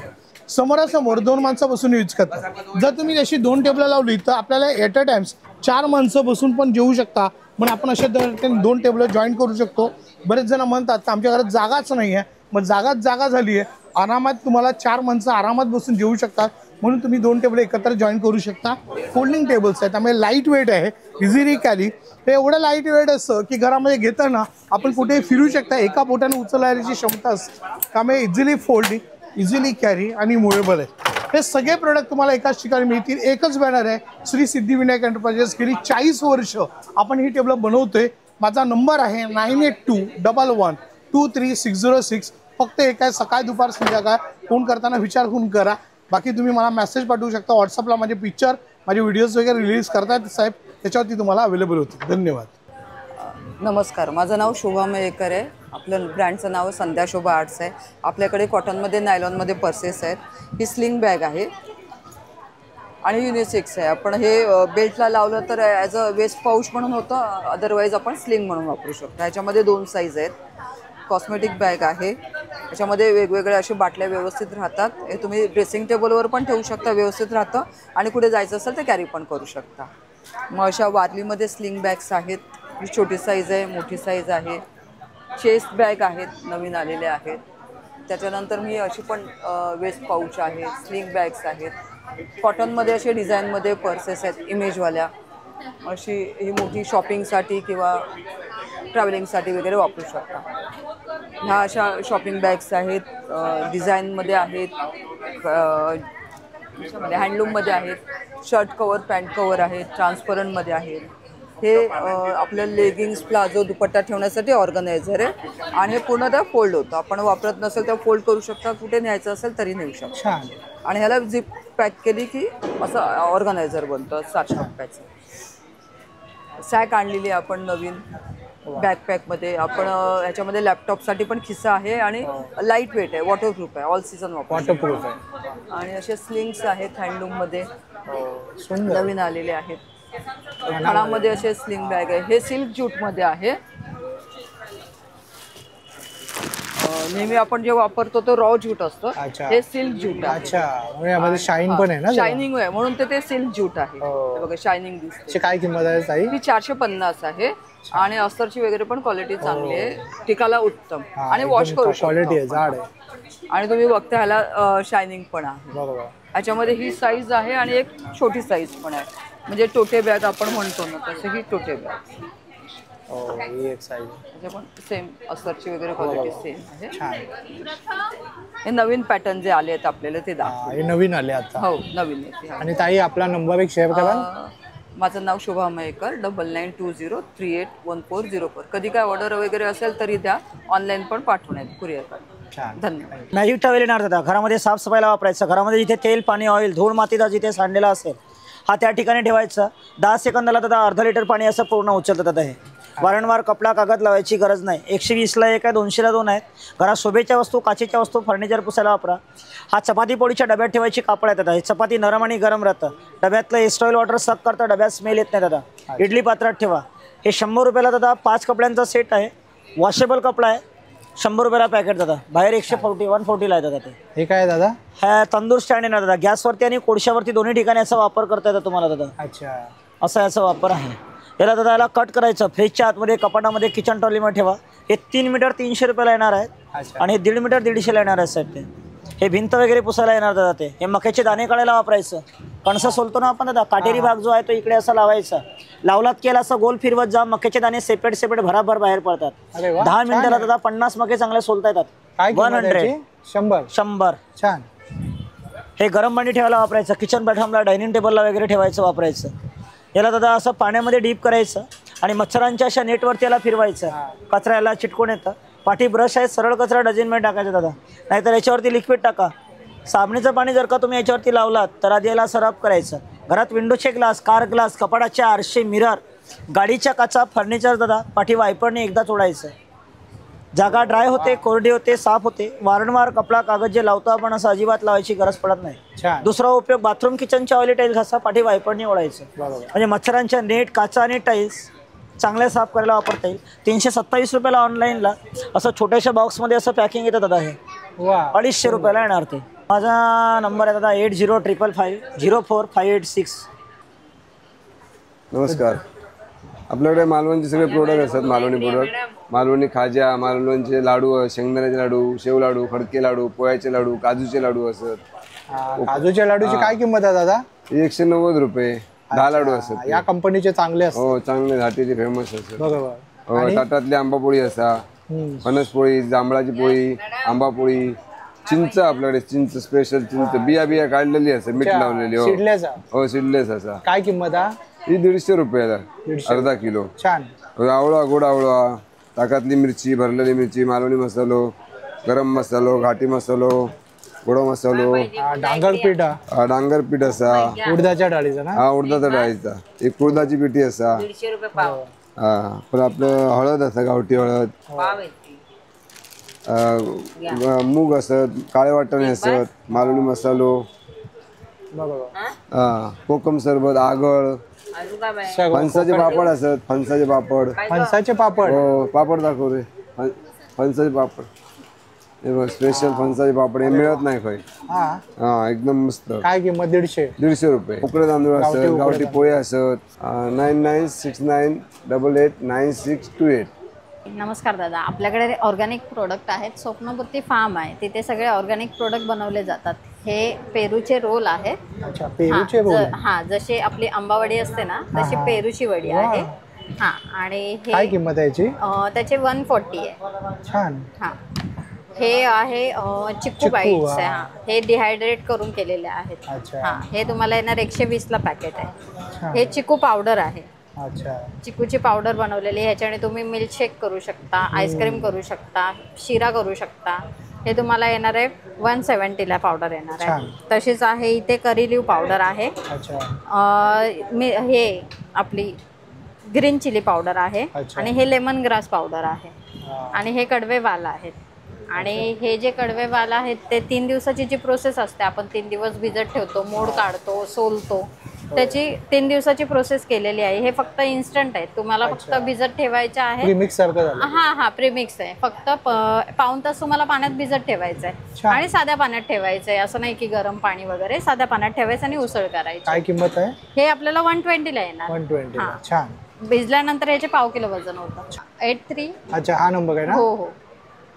समोरासमोर 2 माणसं बसून यूज करतात. जर तुम्ही अशी 2 टेबलं लावली तर आपल्याला एट अ टाइम्स 4 माणसं बसून पण जेवू शकता. म्हणून आपण अशा 2 टेबलं जॉईन करू शकतो. बरेच जण म्हणतात तर आमच्या घरात जागाच नाही आहे, मग जागा झाली आहे. आरामात तुम्हाला 4 माणसं आरामात बसून जेवू शकतात, म्हणून तुम्ही 2 टेबल एकत्र जॉईन करू शकता. फोल्डिंग टेबल्स आहेत, त्यामुळे लाईट वेट आहे, इझिली कॅरी. हे एवढं लाईट वेट असतं की घरामध्ये घेताना आपण कुठेही फिरू शकता. एका बोटाने उचलण्याची क्षमता असते, त्यामुळे इझिली फोल्डिंग, इझिली कॅरी आणि मुवेबल आहे. हे सगळे प्रोडक्ट तुम्हाला एकाच ठिकाणी मिळतील. एकच बॅनर आहे, श्री सिद्धिविनायक एंटरप्राइजेस. गेली 40 वर्ष आपण ही टेबलं बनवतोय. माझा नंबर आहे 9821123606. फक्त एक आहे, सकाळ दुपार संध्याकाळ. फोन करताना विचारून करा. बाकी तुम्ही मला मेसेज पाठवू शकता. व्हॉट्सअपला माझे पिक्चर, माझे व्हिडिओज वगैरे रिलीज करतात साहेब, त्याच्यावरती तुम्हाला अवेलेबल होतील. धन्यवाद. नमस्कार, माझं नाव शोभा मयेकर आहे. आपलं ब्रँडचं नाव संध्या शोभा आर्ट्स आहे. आपल्याकडे कॉटनमध्ये, नायलॉनमध्ये पर्सेस आहेत. ही स्लिंग बॅग आहे आणि युनिसेक्स आहे. आपण हे बेल्टला लावलं तर ॲज अ वेस्ट पाऊच म्हणून होतं, अदरवाईज आपण स्लिंग म्हणून वापरू शकतो. ह्याच्यामध्ये 2 साईज आहेत. कॉस्मेटिक बॅग आहे, याच्यामध्ये वेगवेगळ्या अशा बाटल्या व्यवस्थित राहतात. हे तुम्ही ड्रेसिंग टेबलवर पण ठेवू शकता, व्यवस्थित राहतं. आणि कुठे जायचं असेल तर कॅरी पण करू शकता. मग अशा वारलीमध्ये स्लिंग बॅग्स आहेत. ही छोटी साईज आहे, मोठी साईज आहे. चेस्ट बॅग आहेत, नवीन आलेल्या आहेत. त्याच्यानंतर मी अशी पण वेस्ट पाऊच आहे, स्लिंग बॅग्स आहेत. कॉटनमध्ये असे डिझाईनमध्ये पर्सेस आहेत इमेजवाल्या. अशी ही मोठी शॉपिंगसाठी किंवा ट्रॅव्हलिंगसाठी वगैरे वापरू शकता. ह्या अशा शॉपिंग बॅग्स आहेत, डिझाईनमध्ये आहेत, हँडलूममध्ये आहेत. शर्ट कवर, पॅन्ट कवर आहेत, ट्रान्सपरंटमध्ये आहेत. हे आपलं लेगिंग्स, प्लाझो, दुपट्टा ठेवण्यासाठी ऑर्गनायझर आहे. आणि हे पूर्णतः फोल्ड होतं. आपण वापरत नसेल तर फोल्ड करू शकता, कुठे न्यायचं असेल तरी नेऊ शकता. आणि ह्याला झिप पॅक केली की असं ऑर्गनायझर बनतं 7 टप्प्याचं. सॅक आणलेली आपण नवीन बॅकपॅकमध्ये. आपण ह्याच्यामध्ये लॅपटॉपसाठी पण खिस्सा आहे आणि लाईट वेट आहे, वॉटरप्रूफ आहे, ऑल सीझन वॉटरप्रूफ आहे. आणि असे स्लिंग्स आहेत हँडलूममध्ये, नवीन आलेले आहेत. खणामध्ये असे स्लिंग बॅग आहे. हे सिल्क ज्यूटमध्ये आहे. नेहमी आपण जे वापरतो तो रॉ ज्यूट असतो, हे सिल्क ज्यूट आहे. अच्छा, म्हणजे यामध्ये शाईन पण आहे ना? शायनिंग आहे म्हणून ते सिल्क ज्यूट आहे. हे बघा शायनिंग दिसते. काय किंमत आहे ताई? ही 450 आहे आणि अस्तरची वगैरे पण क्वालिटी चांगली आहे, टिकाला उत्तम आणि वॉश करू शकतो. क्वालिटी आहे, जाड आहे. आणि तुम्ही बघता ह्याला शायनिंग पण आहे. बरोबर. याच्यामध्ये ही साईज आहे आणि एक छोटी साईज पण आहे, म्हणजे टोटे बॅग आपण म्हणतो ना तसे ही टोटे बॅग. ही एक साईज पण सेम अस्तरची वगैरे क्वालिटी सेम आहे. हे नवीन पॅटर्न जे आले आहेत आपल्याला ते दाखव. हे नवीन आले आता? हो नवीन आहे. आणि ताई आपला नंबर एक शेअर करा. माझं नाव शोभा मयेकर, 9920381404. कधी काय ऑर्डर वगैरे असेल तरी द्या, ऑनलाईन पण पाठवण्यात कुरिअर करा. धन्यवाद. मॅजिक टॉवेल येणार दादा, घरामध्ये साफसफाईला वापरायचं. घरामध्ये जिथे तेल पाणी ऑइल धूळ मातीचा जिथे सांडलेला असेल हा त्या ठिकाणी ठेवायचा. 10 सेकंदाला दादा अर्धा लिटर पाणी असं पूर्ण उचलतं दादा. हे वारंवार कपडा कागद लावायची गरज नाही. 120ला 1 आहे, 200ला 2 आहेत. घरात शोभेच्या वस्तू काचेच्या वस्तू फर्निचर पुसायला वापरा. हा चपाती पोळीच्या डब्यात ठेवायची कापड आहे दादा. हे चपाती नरम आणि गरम राहतं. डब्यातलं एस्ट्रॉईल वॉटर सक करतं, डब्यात स्मेल येत नाही दादा. इडली पात्रात ठेवा. हे 100 रुपयाला दादा 5 कपड्यांचा सेट आहे. वॉशेबल कपडा आहे, 100 रुपयाला पॅकेट दादा. बाहेर 140ला आहे दादा. ते हे काय दादा? हा तंदूर स्टँड आहे ना दादा. गॅसवरती आणि कोळशावरती दोन्ही ठिकाणी याचा वापर करता येतो तुम्हाला दादा. अच्छा, असा याचा वापर आहे. याला दादा याला कट करायचं, फ्रीजच्या आतमध्ये कपाटामध्ये किचन ट्रॉलीमध्ये ठेवा. हे 3 मीटर 300 रुपयाला येणार आहेत आणि 1.5 मीटर 150ला येणार आहेत साहेब. ते हे भिंत वगैरे पुसायला येणार दादा. ते हे मक्याचे दाणे काढायला वापरायचं. कणसं सोलतो ना आपण दादा, काटेरी भाग जो आहे तो इकडे असा लावायचा. लावलात की याला असं गोल फिरवत जा, मक्याचे दाणे सेपरेट भराभर बाहेर पडतात. 10 मिनिटाला दादा 50 मके चांगले सोलता येतात. 100. छान. हे गरम पाणी ठेवायला वापरायचं. किचन प्लॅटफॉर्मला डायनिंग टेबलला वगैरे ठेवायचं वापरायचं. याला दादा असं पाण्यामध्ये डीप करायचं आणि मच्छरांच्या अशा नेटवरती याला फिरवायचं. कचरा याला चिटकून येतं. पाठी ब्रश आहे, सरळ कचरा डझनमध्ये टाकायचा दादा, नाहीतर याच्यावरती लिक्विड टाका. साबणीचं पाणी जर का तुम्ही याच्यावरती लावलात तर आधी याला सरप करायचं. घरात विंडोचे ग्लास, कार ग्लास, कपाटाचे आरशे, मिरर, गाडीच्या काचा, फर्निचर दादा पाठी वायपरने एकदा तोडायचं. जागा ड्राय होते, कोरडी होते, साफ होते. वारंवार कपडा कागद जे लावतो आपण असं अजिबात लावायची गरज पडत नाही. दुसरा उपयोग बाथरूम किचनच्या ऑइली टाईल्स घासा, पाठी वायपरने ओढायचं. म्हणजे मच्छरांच्या नेट, काचा आणि टाईल्स चांगल्या साफ करायला वापरता येईल. 327 रुपयाला ऑनलाईनला असं छोट्याशा बॉक्समध्ये असं पॅकिंग येतं दादा. हे 250 रुपयाला येणार. ते माझा नंबर आहे दादा 8055504586. नमस्कार. आपल्याकडे मालवणचे सगळे प्रोडक्ट असतात. मालवणी प्रोडक्ट, मालवणी खाज्या, मालवणचे लाडू, शेंगदाण्याचे लाडू, शेव लाडू, खडके लाडू, पोह्याचे लाडू, काजूचे लाडू असतात. काजूच्या लाडूची काय किंमत आहे दादा? 190 रुपये. 10 लाडू असतात. या कंपनीचे चांगले असतात. हो, चांगले घाटीचे फेमस असतात. बरोबर. ताटातली आंबापोळी असा, फणसपोळी, जांभळाची पोळी, आंबापोळी, चिंच. आपल्याकडे चिंच स्पेशल चिंच बिया काढलेली असते, मीठ लावलेली. हो, सीडलेस असा. काय किंमत आहे? ही 150 रुपयाला अर्धा किलो. छान. आवळा, गोड आवळा, ताकातली मिरची, भरलेली मिरची, मालवणी मसालो, गरम मसालो, घाटी मसालो, गोड मसालो, डांगर पीठ असा, उडदाच्या डाळीचा ना? हा, उडदाच्या डाळीचा. एक कुळदाची पिठी असा. 150 रुपये पाव. हा, पण आपलं हळद असा, गावठी हळद, मूग असत, काळे वाटाणे असत, मालवणी मसालो, कोकम सरबत, आगळ, फणसाचे पापड असत. फणसाचे पापड. हो, पापड दाखव रे. फणसाचे पापड हे बघ, स्पेशल फणसाचे पापड. हे मिळत नाही काही. हा, एकदम मस्त. काय किंमत? 150 रुपये. उकडे तांदूळ असत, गावठी पोहे असत. 9969889628. नमस्कार दादा, आपल्याकडे ऑर्गॅनिक प्रोडक्ट आहेत. स्वप्नपूर्ती फार्म आहे, तिथे सगळे ऑर्गॅनिक प्रोडक्ट बनवले जातात. हे पेरूचे रोल आहेत. हा, जशी आपली आंबावडी असते ना तशी पेरूची वडी आहे. हा, आणि काय किंमत आहे याची? त्याचे 140 आहे. छान. हा, हे आहे चिक्कू बाईट्स आहे. हा, हे डिहायड्रेट करून केलेले आहेत. हा, हे तुम्हाला येणार 120ला पॅकेट आहे. हे चिक्कू पावडर आहे. चिकूची पावडर बनवलेली. ह्याच्याने तुम्ही मिल्कशेक करू शकता, आईस्क्रीम करू शकता, शिरा करू शकता. हे तुम्हाला येणार आहे 170ला पावडर येणार आहे. तशीच आहे इथे करी लिव्ह पावडर आहे. हे आपली ग्रीन चिली पावडर आहे. आणि हे लेमन ग्रास पावडर आहे. आणि हे कडवे वाल आहेत. आणि हे जे कडवे वाल आहेत ते 3 दिवसाची जी प्रोसेस असते, आपण 3 दिवस भिजत ठेवतो, मोड काढतो, सोलतो. त्याची 3 दिवसाची प्रोसेस केलेली आहे. हे फक्त इन्स्टंट आहे, तुम्हाला फक्त भिजत ठेवायचे आहे. प्रीमिक्स सारखं झालं. हा प्रीमिक्स आहे. फक्त पाऊण तास तुम्हाला पाण्यात भिजत ठेवायचं आहे आणि साध्या पाण्यात ठेवायचं आहे. असं नाही की गरम पाणी वगैरे, साध्या पाण्यात ठेवायचं आणि उसळ करायची. काय किंमत आहे? हे आपल्याला 120 ला येणार. 120 ला. छान. भिजल्यानंतर याचे पाव किलो वजन होतं. 83. अच्छा, हा नंबर आहे ना? हो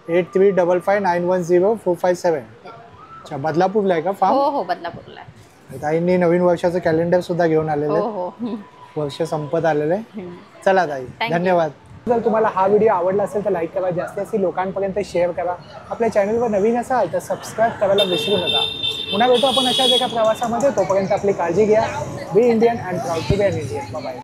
8355910457. अच्छा, बदलापूरला आहे का फार्म? हो बदलापूरला आहे. ताईंनी नवीन वर्षाचं कॅलेंडर सुद्धा घेऊन आलेलं आहे. हो वर्ष संपत आलेलं आहे. चला ताई, धन्यवाद. जर तुम्हाला हा व्हिडिओ आवडला असेल तर लाईक करा, जास्तीत लोकांपर्यंत शेअर करा. आपल्या चॅनलवर नवीन असाल तर सबस्क्राईब करायला विसरू नका. पुन्हा भेटू आपण अशाच एका प्रवासामध्ये. तोपर्यंत आपली काळजी घ्या. Be Indian and proud to be an Indian. Bye.